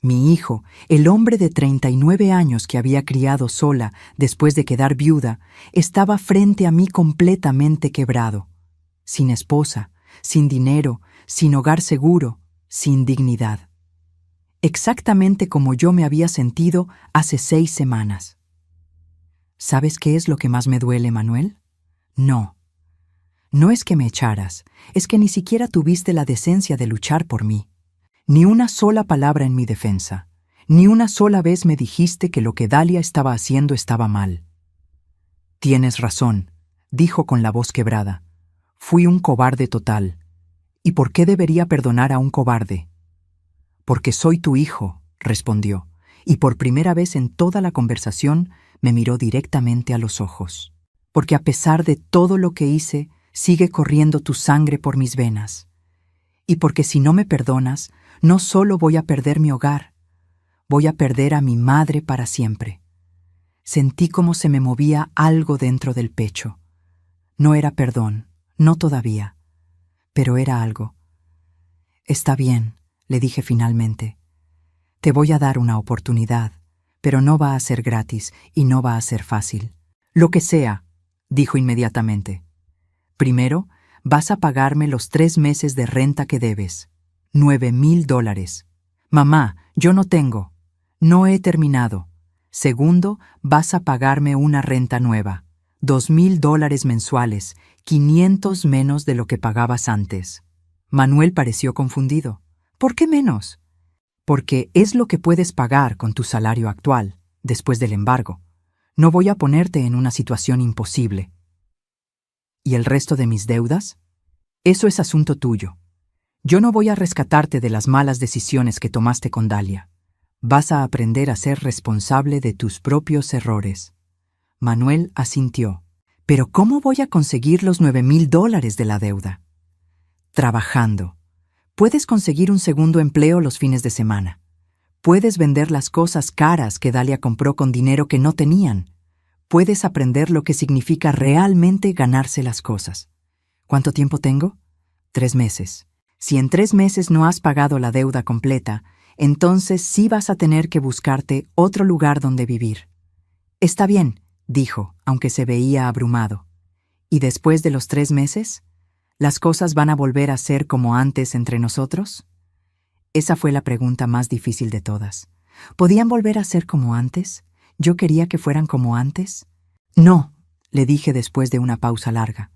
S1: Mi hijo, el hombre de 39 años que había criado sola después de quedar viuda, estaba frente a mí completamente quebrado, sin esposa, sin dinero, sin hogar seguro, sin dignidad. Exactamente como yo me había sentido hace 6 semanas. ¿Sabes qué es lo que más me duele, Manuel? No. No es que me echaras, es que ni siquiera tuviste la decencia de luchar por mí. Ni una sola palabra en mi defensa, ni una sola vez me dijiste que lo que Dalia estaba haciendo estaba mal. Tienes razón, dijo con la voz quebrada. Fui un cobarde total. ¿Y por qué debería perdonar a un cobarde? Porque soy tu hijo, respondió, y por primera vez en toda la conversación me miró directamente a los ojos. Porque a pesar de todo lo que hice, sigue corriendo tu sangre por mis venas. Y porque si no me perdonas, no solo voy a perder mi hogar, voy a perder a mi madre para siempre. Sentí como se me movía algo dentro del pecho. No era perdón, no todavía, pero era algo. Está bien, le dije finalmente. Te voy a dar una oportunidad, pero no va a ser gratis y no va a ser fácil. Lo que sea, dijo inmediatamente. Primero, vas a pagarme los 3 meses de renta que debes. $9.000. Mamá, yo no tengo. No he terminado. Segundo, vas a pagarme una renta nueva. $2.000 mensuales, 500 menos de lo que pagabas antes. Manuel pareció confundido. ¿Por qué menos? Porque es lo que puedes pagar con tu salario actual, después del embargo. No voy a ponerte en una situación imposible. ¿Y el resto de mis deudas? Eso es asunto tuyo. Yo no voy a rescatarte de las malas decisiones que tomaste con Dalia. Vas a aprender a ser responsable de tus propios errores. Manuel asintió. ¿Pero cómo voy a conseguir los $9.000 de la deuda? Trabajando. Puedes conseguir un segundo empleo los fines de semana. Puedes vender las cosas caras que Dalia compró con dinero que no tenían. Puedes aprender lo que significa realmente ganarse las cosas. ¿Cuánto tiempo tengo? 3 meses. Si en 3 meses no has pagado la deuda completa, entonces sí vas a tener que buscarte otro lugar donde vivir. Está bien, dijo, aunque se veía abrumado. ¿Y después de los 3 meses? ¿Las cosas van a volver a ser como antes entre nosotros? Esa fue la pregunta más difícil de todas. ¿Podían volver a ser como antes? ¿Yo quería que fueran como antes? No, le dije después de una pausa larga.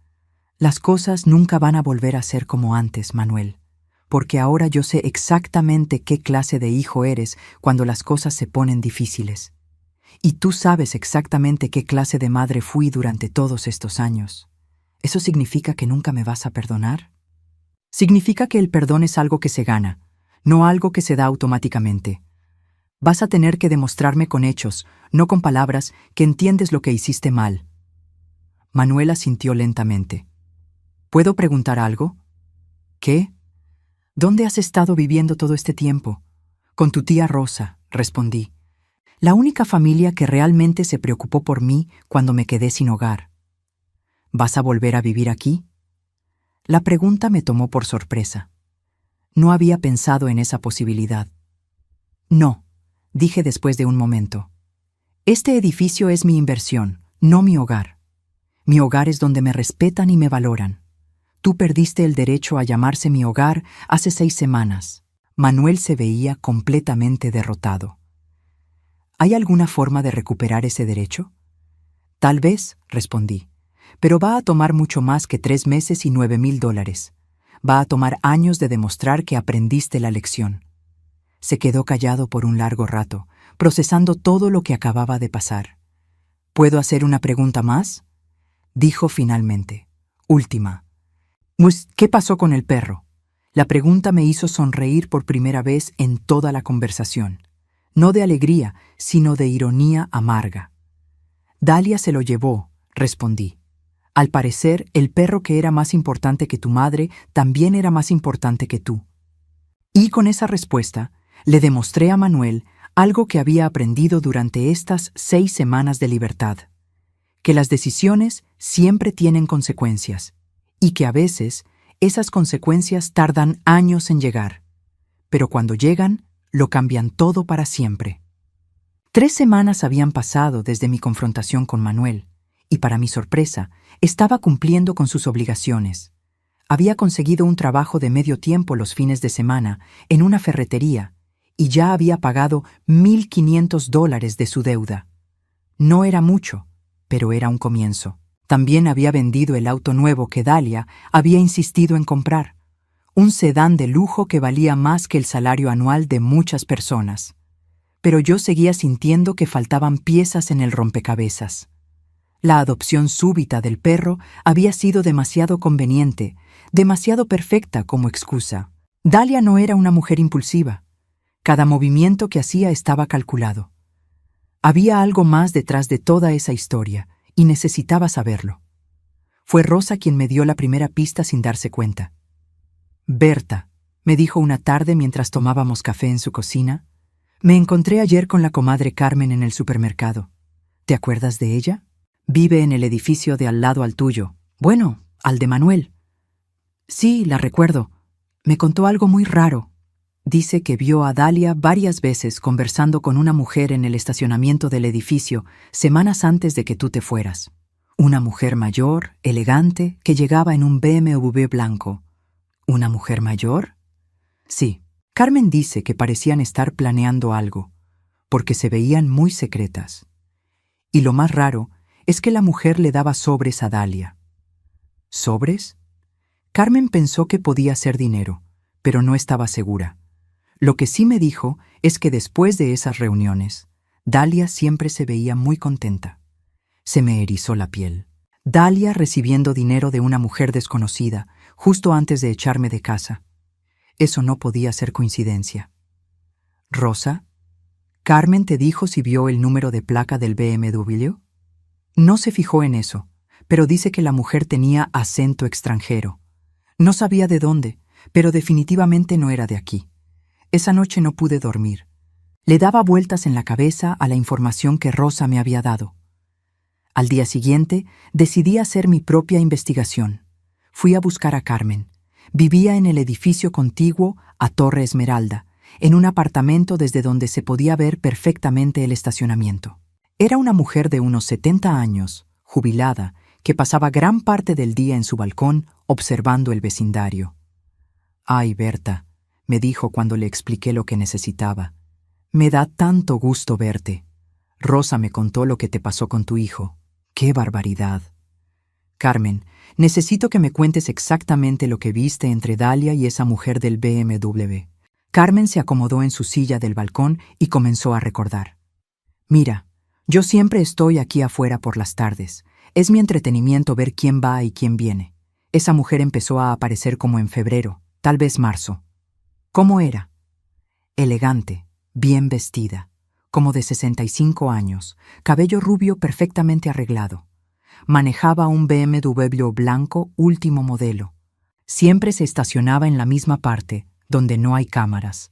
S1: Las cosas nunca van a volver a ser como antes, Manuel, porque ahora yo sé exactamente qué clase de hijo eres cuando las cosas se ponen difíciles. Y tú sabes exactamente qué clase de madre fui durante todos estos años. ¿Eso significa que nunca me vas a perdonar? Significa que el perdón es algo que se gana, no algo que se da automáticamente. Vas a tener que demostrarme con hechos, no con palabras, que entiendes lo que hiciste mal. Manuel asintió lentamente. ¿Puedo preguntar algo? ¿Qué? ¿Dónde has estado viviendo todo este tiempo? Con tu tía Rosa, respondí. La única familia que realmente se preocupó por mí cuando me quedé sin hogar. ¿Vas a volver a vivir aquí? La pregunta me tomó por sorpresa. No había pensado en esa posibilidad. No, dije después de un momento. Este edificio es mi inversión, no mi hogar. Mi hogar es donde me respetan y me valoran. Tú perdiste el derecho a llamarse mi hogar hace 6 semanas. Manuel se veía completamente derrotado. ¿Hay alguna forma de recuperar ese derecho? Tal vez, respondí, pero va a tomar mucho más que 3 meses y $9,000. Va a tomar años de demostrar que aprendiste la lección. Se quedó callado por un largo rato, procesando todo lo que acababa de pasar. ¿Puedo hacer una pregunta más? Dijo finalmente. Última. ¿Qué pasó con el perro? La pregunta me hizo sonreír por primera vez en toda la conversación. No de alegría, sino de ironía amarga. Dalia se lo llevó, respondí. Al parecer, el perro que era más importante que tu madre también era más importante que tú. Y con esa respuesta, le demostré a Manuel algo que había aprendido durante estas 6 semanas de libertad. Que las decisiones siempre tienen consecuencias, y que a veces esas consecuencias tardan años en llegar. Pero cuando llegan, lo cambian todo para siempre. 3 semanas habían pasado desde mi confrontación con Manuel, y para mi sorpresa, estaba cumpliendo con sus obligaciones. Había conseguido un trabajo de medio tiempo los fines de semana en una ferretería, y ya había pagado $1,500 de su deuda. No era mucho, pero era un comienzo. También había vendido el auto nuevo que Dalia había insistido en comprar, un sedán de lujo que valía más que el salario anual de muchas personas. Pero yo seguía sintiendo que faltaban piezas en el rompecabezas. La adopción súbita del perro había sido demasiado conveniente, demasiado perfecta como excusa. Dalia no era una mujer impulsiva. Cada movimiento que hacía estaba calculado. Había algo más detrás de toda esa historia, y necesitaba saberlo. Fue Rosa quien me dio la primera pista sin darse cuenta. Berta, me dijo una tarde mientras tomábamos café en su cocina, me encontré ayer con la comadre Carmen en el supermercado. ¿Te acuerdas de ella? Vive en el edificio de al lado al tuyo. Bueno, al de Manuel. Sí, la recuerdo. Me contó algo muy raro. Dice que vio a Dalia varias veces conversando con una mujer en el estacionamiento del edificio semanas antes de que tú te fueras. Una mujer mayor, elegante, que llegaba en un BMW blanco. ¿Una mujer mayor? Sí. Carmen dice que parecían estar planeando algo, porque se veían muy secretas. Y lo más raro es que la mujer le daba sobres a Dalia. ¿Sobres? Carmen pensó que podía ser dinero, pero no estaba segura. Lo que sí me dijo es que después de esas reuniones, Dalia siempre se veía muy contenta. Se me erizó la piel. Dalia recibiendo dinero de una mujer desconocida, justo antes de echarme de casa. Eso no podía ser coincidencia. ¿Rosa? ¿Carmen te dijo si vio el número de placa del BMW? No se fijó en eso, pero dice que la mujer tenía acento extranjero. No sabía de dónde, pero definitivamente no era de aquí. Esa noche no pude dormir. Le daba vueltas en la cabeza a la información que Rosa me había dado. Al día siguiente, decidí hacer mi propia investigación. Fui a buscar a Carmen. Vivía en el edificio contiguo a Torre Esmeralda, en un apartamento desde donde se podía ver perfectamente el estacionamiento. Era una mujer de unos 70 años, jubilada, que pasaba gran parte del día en su balcón observando el vecindario. «Ay, Berta», me dijo cuando le expliqué lo que necesitaba. «Me da tanto gusto verte. Rosa me contó lo que te pasó con tu hijo. ¡Qué barbaridad! Carmen, necesito que me cuentes exactamente lo que viste entre Dalia y esa mujer del BMW». Carmen se acomodó en su silla del balcón y comenzó a recordar. «Mira, yo siempre estoy aquí afuera por las tardes. Es mi entretenimiento ver quién va y quién viene. Esa mujer empezó a aparecer como en febrero, tal vez marzo. ¿Cómo era? Elegante, bien vestida, como de 65 años, cabello rubio perfectamente arreglado. Manejaba un BMW blanco último modelo. Siempre se estacionaba en la misma parte, donde no hay cámaras.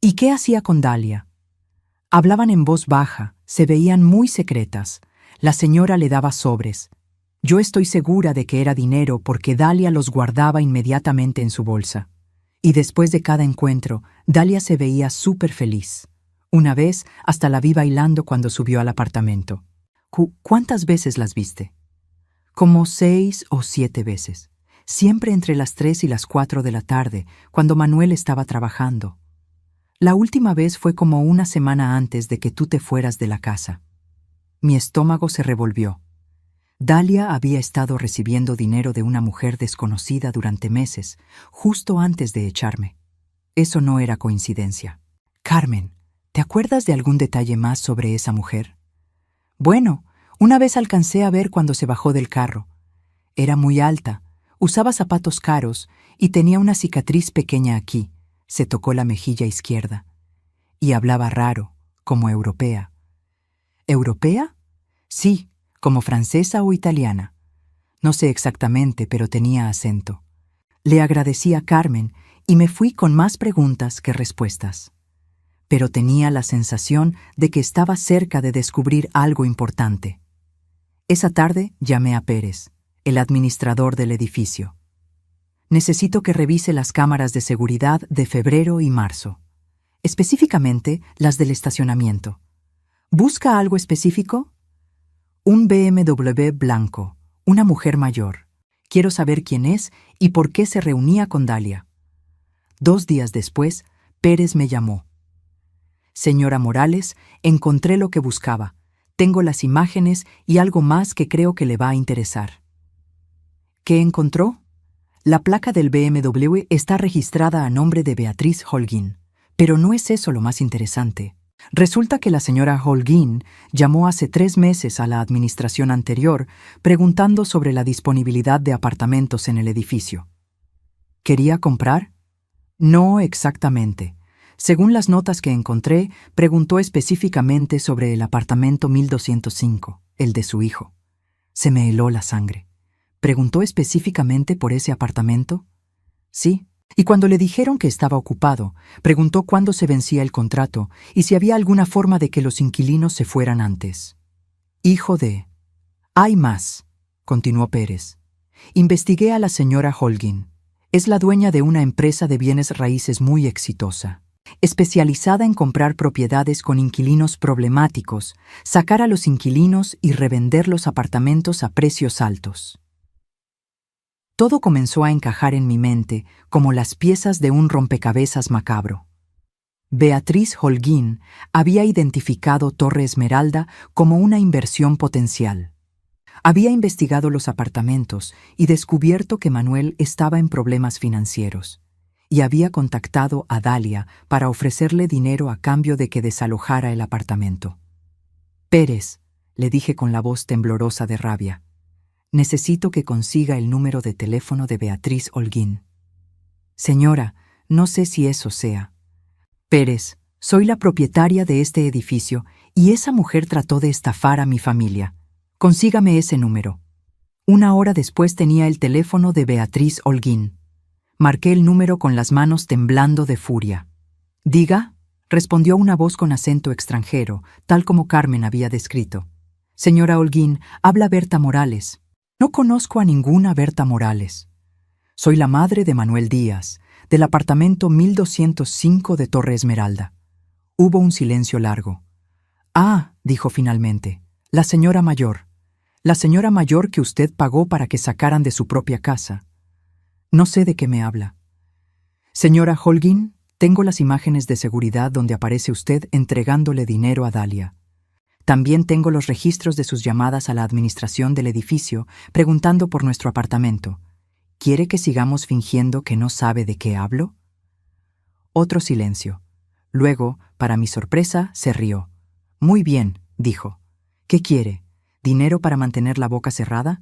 S1: ¿Y qué hacía con Dalia? Hablaban en voz baja, se veían muy secretas. La señora le daba sobres. Yo estoy segura de que era dinero porque Dalia los guardaba inmediatamente en su bolsa. Y después de cada encuentro, Dalia se veía súper feliz. Una vez hasta la vi bailando cuando subió al apartamento. ¿Cuántas veces las viste? Como 6 o 7 veces. Siempre entre las 3 y las 4 de la tarde, cuando Manuel estaba trabajando. La última vez fue como una semana antes de que tú te fueras de la casa. Mi estómago se revolvió. Dalia había estado recibiendo dinero de una mujer desconocida durante meses, justo antes de echarme. Eso no era coincidencia. Carmen, ¿te acuerdas de algún detalle más sobre esa mujer? Bueno, una vez alcancé a ver cuando se bajó del carro. Era muy alta, usaba zapatos caros y tenía una cicatriz pequeña aquí. Se tocó la mejilla izquierda. Y hablaba raro, como europea. ¿Europea? Sí, como francesa o italiana. No sé exactamente, pero tenía acento. Le agradecí a Carmen y me fui con más preguntas que respuestas. Pero tenía la sensación de que estaba cerca de descubrir algo importante. Esa tarde llamé a Pérez, el administrador del edificio. Necesito que revise las cámaras de seguridad de febrero y marzo, específicamente las del estacionamiento. ¿Busca algo específico? Un BMW blanco, una mujer mayor. Quiero saber quién es y por qué se reunía con Dalia. 2 días después, Pérez me llamó. Señora Morales, encontré lo que buscaba. Tengo las imágenes y algo más que creo que le va a interesar. ¿Qué encontró? La placa del BMW está registrada a nombre de Beatriz Holguín, pero no es eso lo más interesante. Resulta que la señora Holguín llamó hace 3 meses a la administración anterior preguntando sobre la disponibilidad de apartamentos en el edificio. ¿Quería comprar? No exactamente. Según las notas que encontré, preguntó específicamente sobre el apartamento 1205, el de su hijo. Se me heló la sangre. ¿Preguntó específicamente por ese apartamento? Sí. Y cuando le dijeron que estaba ocupado, preguntó cuándo se vencía el contrato y si había alguna forma de que los inquilinos se fueran antes. Hijo de... Hay más, continuó Pérez. Investigué a la señora Holguín. Es la dueña de una empresa de bienes raíces muy exitosa, especializada en comprar propiedades con inquilinos problemáticos, sacar a los inquilinos y revender los apartamentos a precios altos. Todo comenzó a encajar en mi mente como las piezas de un rompecabezas macabro. Beatriz Holguín había identificado Torre Esmeralda como una inversión potencial. Había investigado los apartamentos y descubierto que Manuel estaba en problemas financieros, y había contactado a Dalia para ofrecerle dinero a cambio de que desalojara el apartamento. «Pérez», le dije con la voz temblorosa de rabia, «necesito que consiga el número de teléfono de Beatriz Holguín». «Señora, no sé si eso sea». «Pérez, soy la propietaria de este edificio y esa mujer trató de estafar a mi familia. Consígame ese número». 1 hora después tenía el teléfono de Beatriz Holguín. Marqué el número con las manos temblando de furia. «Diga», respondió una voz con acento extranjero, tal como Carmen había descrito. Señora Holguín, habla Berta Morales. No conozco a ninguna Berta Morales. Soy la madre de Manuel Díaz, del apartamento 1205 de Torre Esmeralda. Hubo un silencio largo. Ah, dijo finalmente, la señora mayor. La señora mayor que usted pagó para que sacaran de su propia casa. No sé de qué me habla. Señora Holguín, tengo las imágenes de seguridad donde aparece usted entregándole dinero a Dalia. También tengo los registros de sus llamadas a la administración del edificio preguntando por nuestro apartamento. ¿Quiere que sigamos fingiendo que no sabe de qué hablo? Otro silencio. Luego, para mi sorpresa, se rió. Muy bien, dijo. ¿Qué quiere? ¿Dinero para mantener la boca cerrada?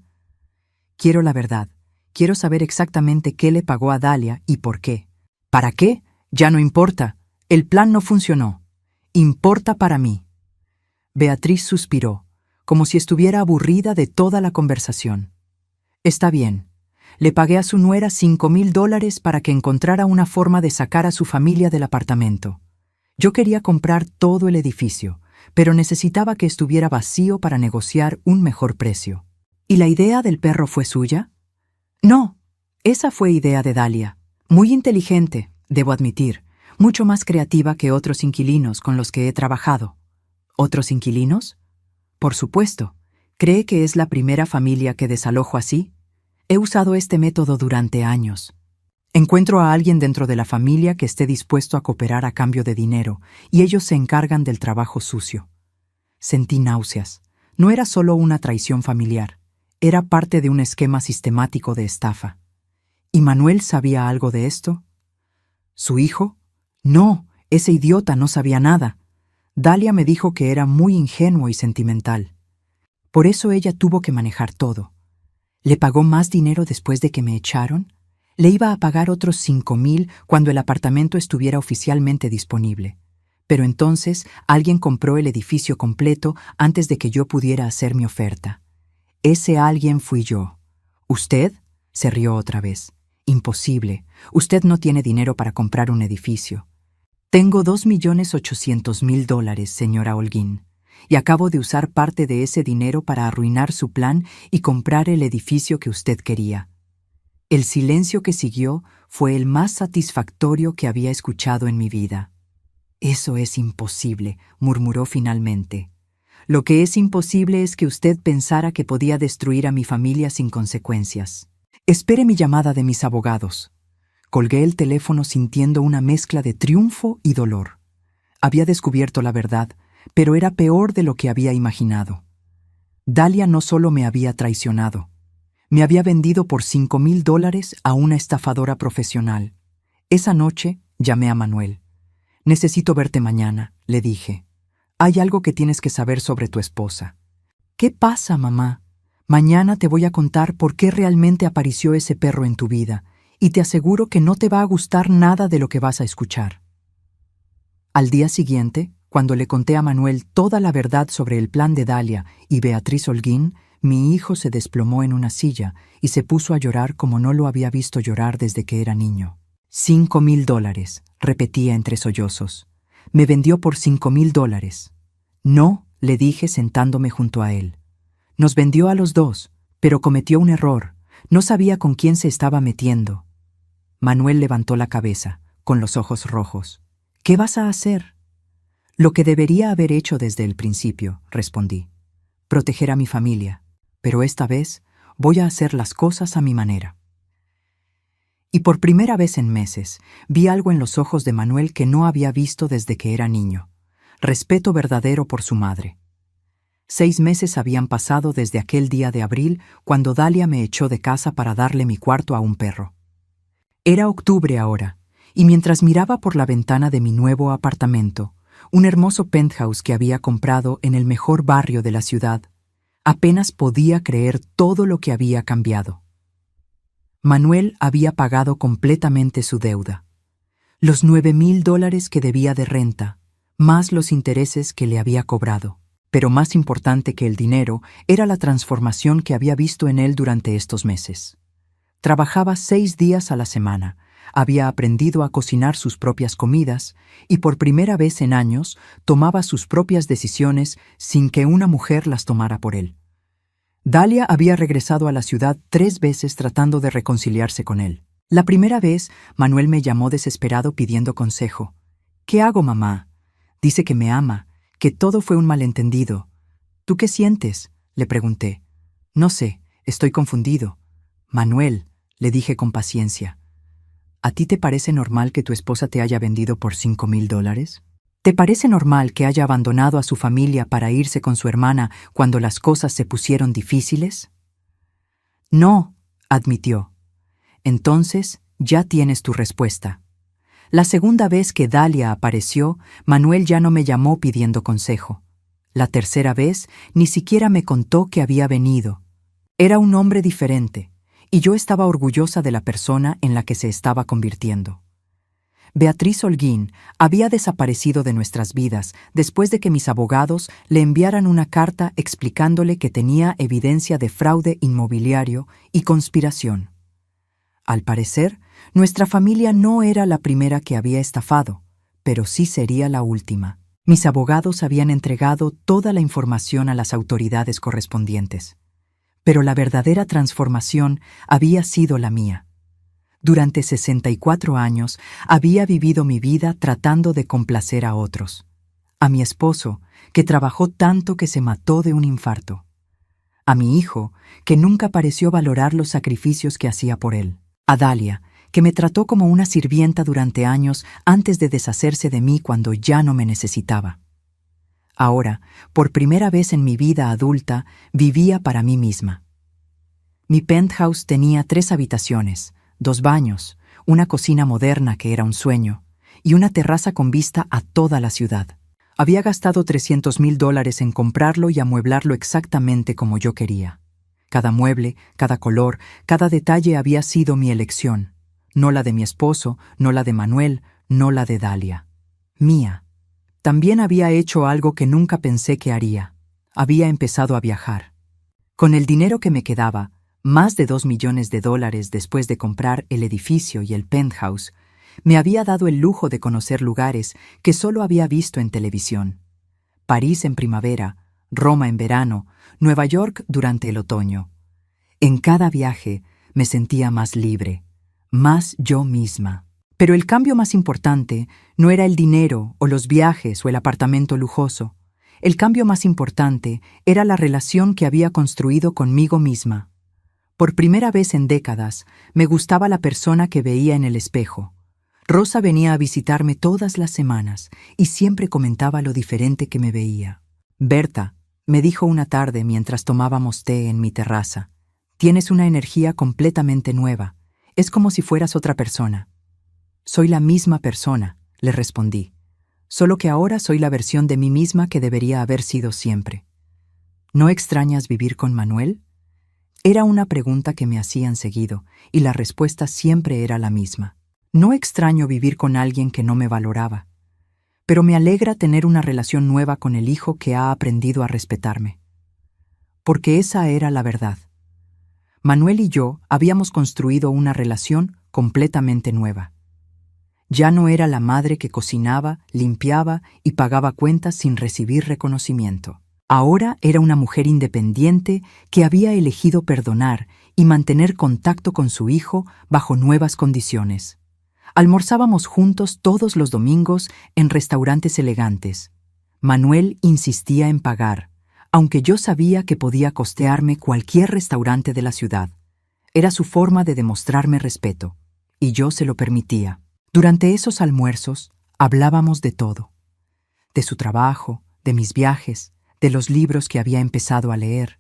S1: Quiero la verdad. Quiero saber exactamente qué le pagó a Dalia y por qué. ¿Para qué? Ya no importa. El plan no funcionó. Importa para mí. Beatriz suspiró, como si estuviera aburrida de toda la conversación. Está bien. Le pagué a su nuera $5,000 para que encontrara una forma de sacar a su familia del apartamento. Yo quería comprar todo el edificio, pero necesitaba que estuviera vacío para negociar un mejor precio. ¿Y la idea del perro fue suya? No, esa fue idea de Dalia. Muy inteligente, debo admitir, mucho más creativa que otros inquilinos con los que he trabajado. ¿Otros inquilinos? Por supuesto. ¿Cree que es la primera familia que desalojo así? He usado este método durante años. Encuentro a alguien dentro de la familia que esté dispuesto a cooperar a cambio de dinero, y ellos se encargan del trabajo sucio. Sentí náuseas. No era solo una traición familiar, era parte de un esquema sistemático de estafa. ¿Y Manuel sabía algo de esto? ¿Su hijo? No, ese idiota no sabía nada. Dalia me dijo que era muy ingenuo y sentimental. Por eso ella tuvo que manejar todo. ¿Le pagó más dinero después de que me echaron? Le iba a pagar otros 5,000 cuando el apartamento estuviera oficialmente disponible. Pero entonces alguien compró el edificio completo antes de que yo pudiera hacer mi oferta. Ese alguien fui yo. ¿Usted? Se rió otra vez. Imposible. Usted no tiene dinero para comprar un edificio. Tengo $2,800,000, señora Holguín, y acabo de usar parte de ese dinero para arruinar su plan y comprar el edificio que usted quería. El silencio que siguió fue el más satisfactorio que había escuchado en mi vida. Eso es imposible, murmuró finalmente. Lo que es imposible es que usted pensara que podía destruir a mi familia sin consecuencias. Espere mi llamada de mis abogados. Colgué el teléfono sintiendo una mezcla de triunfo y dolor. Había descubierto la verdad, pero era peor de lo que había imaginado. Dalia no solo me había traicionado, me había vendido por $5,000 a una estafadora profesional. Esa noche llamé a Manuel. Necesito verte mañana, le dije. Hay algo que tienes que saber sobre tu esposa. ¿Qué pasa, mamá? Mañana te voy a contar por qué realmente apareció ese perro en tu vida, y te aseguro que no te va a gustar nada de lo que vas a escuchar. Al día siguiente, cuando le conté a Manuel toda la verdad sobre el plan de Dalia y Beatriz Holguín, mi hijo se desplomó en una silla y se puso a llorar como no lo había visto llorar desde que era niño. $5,000, repetía entre sollozos. Me vendió por $5,000. No, le dije sentándome junto a él. Nos vendió a los dos, pero cometió un error. No sabía con quién se estaba metiendo. Manuel levantó la cabeza, con los ojos rojos. ¿Qué vas a hacer? Lo que debería haber hecho desde el principio, respondí. Proteger a mi familia, pero esta vez voy a hacer las cosas a mi manera. Y por primera vez en meses, vi algo en los ojos de Manuel que no había visto desde que era niño. Respeto verdadero por su madre. 6 meses habían pasado desde aquel día de abril cuando Dalia me echó de casa para darle mi cuarto a un perro. Era octubre ahora, y mientras miraba por la ventana de mi nuevo apartamento, un hermoso penthouse que había comprado en el mejor barrio de la ciudad, apenas podía creer todo lo que había cambiado. Manuel había pagado completamente su deuda. Los $9,000 que debía de renta, más los intereses que le había cobrado. Pero más importante que el dinero era la transformación que había visto en él durante estos meses. Trabajaba 6 días a la semana, Había aprendido a cocinar sus propias comidas y por primera vez en años tomaba sus propias decisiones sin que una mujer las tomara por él. Dalia había regresado a la ciudad 3 veces tratando de reconciliarse con él. La primera vez, Manuel me llamó desesperado pidiendo consejo. «¿Qué hago, mamá? Dice que me ama, que todo fue un malentendido. ¿Tú qué sientes?», le pregunté. «No sé, estoy confundido». «Manuel», le dije con paciencia, ¿a ti te parece normal que tu esposa te haya vendido por $5,000? ¿Te parece normal que haya abandonado a su familia para irse con su hermana cuando las cosas se pusieron difíciles? No, admitió. Entonces, ya tienes tu respuesta. La segunda vez que Dalia apareció, Manuel ya no me llamó pidiendo consejo. La tercera vez, ni siquiera me contó que había venido. Era un hombre diferente, y yo estaba orgullosa de la persona en la que se estaba convirtiendo. Beatriz Holguín había desaparecido de nuestras vidas después de que mis abogados le enviaran una carta explicándole que tenía evidencia de fraude inmobiliario y conspiración. Al parecer, nuestra familia no era la primera que había estafado, pero sí sería la última. Mis abogados habían entregado toda la información a las autoridades correspondientes. Pero la verdadera transformación había sido la mía. Durante 64 años había vivido mi vida tratando de complacer a otros. A mi esposo, que trabajó tanto que se mató de un infarto. A mi hijo, que nunca pareció valorar los sacrificios que hacía por él. A Dalia, que me trató como una sirvienta durante años antes de deshacerse de mí cuando ya no me necesitaba. Ahora, por primera vez en mi vida adulta, vivía para mí misma. Mi penthouse tenía 3 habitaciones, 2 baños, una cocina moderna que era un sueño, y una terraza con vista a toda la ciudad. Había gastado $300,000 en comprarlo y amueblarlo exactamente como yo quería. Cada mueble, cada color, cada detalle había sido mi elección. No la de mi esposo, no la de Manuel, no la de Dalia. Mía. También había hecho algo que nunca pensé que haría. Había empezado a viajar. Con el dinero que me quedaba, más de $2 millones después de comprar el edificio y el penthouse, me había dado el lujo de conocer lugares que solo había visto en televisión. París en primavera, Roma en verano, Nueva York durante el otoño. En cada viaje me sentía más libre, más yo misma. Pero el cambio más importante no era el dinero o los viajes o el apartamento lujoso. El cambio más importante era la relación que había construido conmigo misma. Por primera vez en décadas, me gustaba la persona que veía en el espejo. Rosa venía a visitarme todas las semanas y siempre comentaba lo diferente que me veía. «Berta», me dijo una tarde mientras tomábamos té en mi terraza, «tienes una energía completamente nueva. Es como si fueras otra persona». «Soy la misma persona», le respondí, «solo que ahora soy la versión de mí misma que debería haber sido siempre». «¿No extrañas vivir con Manuel?». Era una pregunta que me hacían seguido, y la respuesta siempre era la misma. No extraño vivir con alguien que no me valoraba, pero me alegra tener una relación nueva con el hijo que ha aprendido a respetarme. Porque esa era la verdad. Manuel y yo habíamos construido una relación completamente nueva. Ya no era la madre que cocinaba, limpiaba y pagaba cuentas sin recibir reconocimiento. Ahora era una mujer independiente que había elegido perdonar y mantener contacto con su hijo bajo nuevas condiciones. Almorzábamos juntos todos los domingos en restaurantes elegantes. Manuel insistía en pagar, aunque yo sabía que podía costearme cualquier restaurante de la ciudad. Era su forma de demostrarme respeto, y yo se lo permitía. Durante esos almuerzos hablábamos de todo. De su trabajo, de mis viajes, de los libros que había empezado a leer,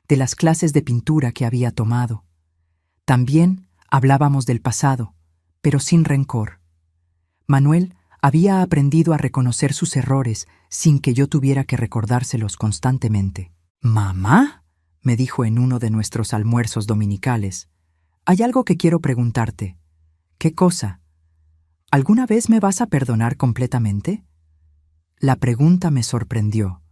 S1: de las clases de pintura que había tomado. También hablábamos del pasado, pero sin rencor. Manuel había aprendido a reconocer sus errores sin que yo tuviera que recordárselos constantemente. «¿Mamá?», me dijo en uno de nuestros almuerzos dominicales. «Hay algo que quiero preguntarte». «¿Qué cosa? ¿Alguna vez me vas a perdonar completamente?». La pregunta me sorprendió.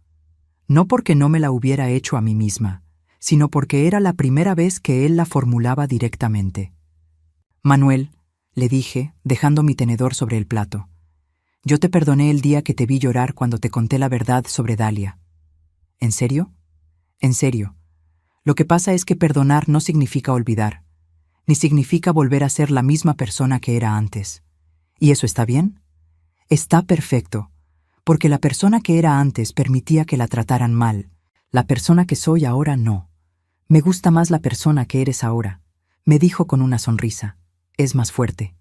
S1: No porque no me la hubiera hecho a mí misma, sino porque era la primera vez que él la formulaba directamente. «Manuel», le dije, dejando mi tenedor sobre el plato. Yo te perdoné el día que te vi llorar cuando te conté la verdad sobre Dalia. ¿En serio? En serio. Lo que pasa es que perdonar no significa olvidar, ni significa volver a ser la misma persona que era antes. ¿Y eso está bien? Está perfecto, porque la persona que era antes permitía que la trataran mal. La persona que soy ahora no. Me gusta más la persona que eres ahora, me dijo con una sonrisa. Es más fuerte.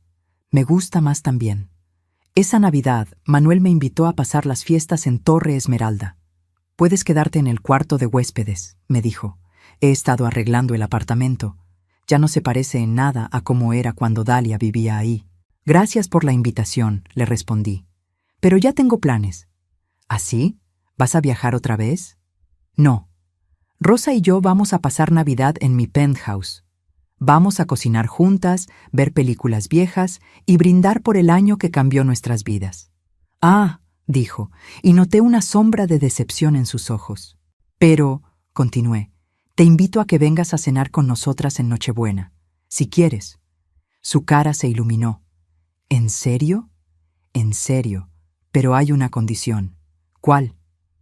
S1: Me gusta más también. Esa Navidad, Manuel me invitó a pasar las fiestas en Torre Esmeralda. Puedes quedarte en el cuarto de huéspedes, me dijo. He estado arreglando el apartamento. Ya no se parece en nada a cómo era cuando Dalia vivía ahí. Gracias por la invitación, le respondí. Pero ya tengo planes. ¿Así? ¿Vas a viajar otra vez? No. Rosa y yo vamos a pasar Navidad en mi penthouse. Vamos a cocinar juntas, ver películas viejas y brindar por el año que cambió nuestras vidas. Ah, dijo, y noté una sombra de decepción en sus ojos. Pero, continué, te invito a que vengas a cenar con nosotras en Nochebuena, si quieres. Su cara se iluminó. ¿En serio? En serio, pero hay una condición. ¿Cuál?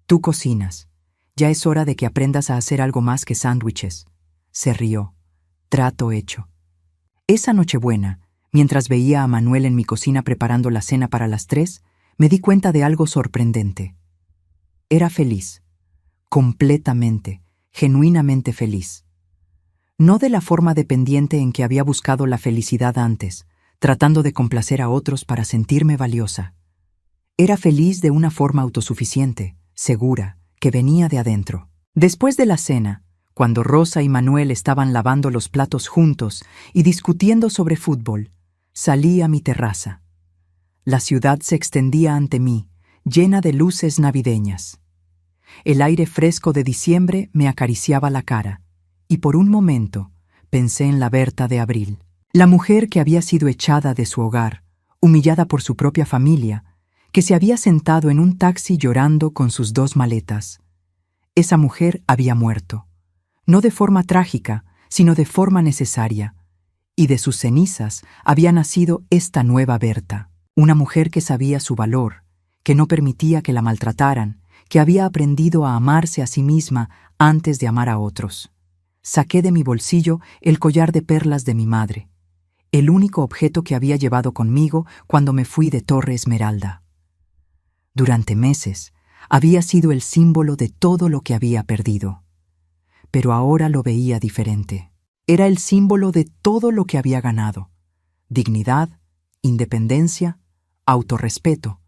S1: Tú cocinas. Ya es hora de que aprendas a hacer algo más que sándwiches. Se rió. Trato hecho. Esa Nochebuena, mientras veía a Manuel en mi cocina preparando la cena para las 3, me di cuenta de algo sorprendente. Era feliz. Completamente, genuinamente feliz. No de la forma dependiente en que había buscado la felicidad antes, tratando de complacer a otros para sentirme valiosa. Era feliz de una forma autosuficiente, segura, que venía de adentro. Después de la cena, cuando Rosa y Manuel estaban lavando los platos juntos y discutiendo sobre fútbol, salí a mi terraza. La ciudad se extendía ante mí, llena de luces navideñas. El aire fresco de diciembre me acariciaba la cara, y por un momento pensé en la Berta de abril, la mujer que había sido echada de su hogar, humillada por su propia familia, que se había sentado en un taxi llorando con sus 2 maletas. Esa mujer había muerto. No de forma trágica, sino de forma necesaria, y de sus cenizas había nacido esta nueva Berta, una mujer que sabía su valor, que no permitía que la maltrataran, que había aprendido a amarse a sí misma antes de amar a otros. Saqué de mi bolsillo el collar de perlas de mi madre, el único objeto que había llevado conmigo cuando me fui de Torre Esmeralda. Durante meses había sido el símbolo de todo lo que había perdido. Pero ahora lo veía diferente. Era el símbolo de todo lo que había ganado. Dignidad, independencia, autorrespeto.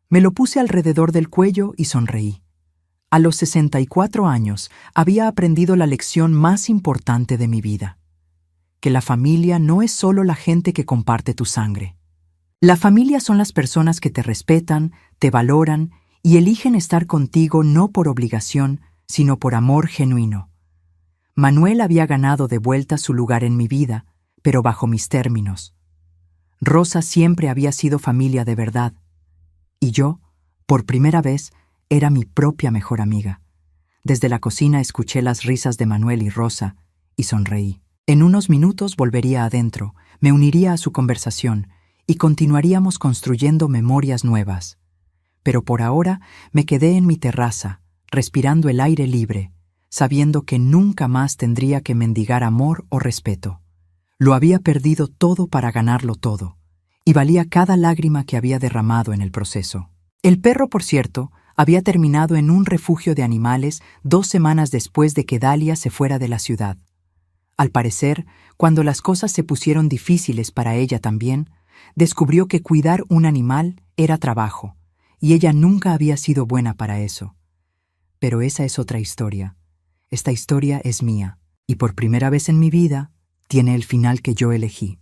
S1: Me lo puse alrededor del cuello y sonreí. A los 64 años había aprendido la lección más importante de mi vida. Que la familia no es solo la gente que comparte tu sangre. La familia son las personas que te respetan, te valoran y eligen estar contigo no por obligación, sino por amor genuino. Manuel había ganado de vuelta su lugar en mi vida, pero bajo mis términos. Rosa siempre había sido familia de verdad. Y yo, por primera vez, era mi propia mejor amiga. Desde la cocina escuché las risas de Manuel y Rosa y sonreí. En unos minutos volvería adentro, me uniría a su conversación y continuaríamos construyendo memorias nuevas. Pero por ahora me quedé en mi terraza, respirando el aire libre, sabiendo que nunca más tendría que mendigar amor o respeto. Lo había perdido todo para ganarlo todo, y valía cada lágrima que había derramado en el proceso. El perro, por cierto, había terminado en un refugio de animales 2 semanas después de que Dalia se fuera de la ciudad. Al parecer, cuando las cosas se pusieron difíciles para ella también, descubrió que cuidar un animal era trabajo, y ella nunca había sido buena para eso. Pero esa es otra historia. Esta historia es mía, y por primera vez en mi vida, tiene el final que yo elegí.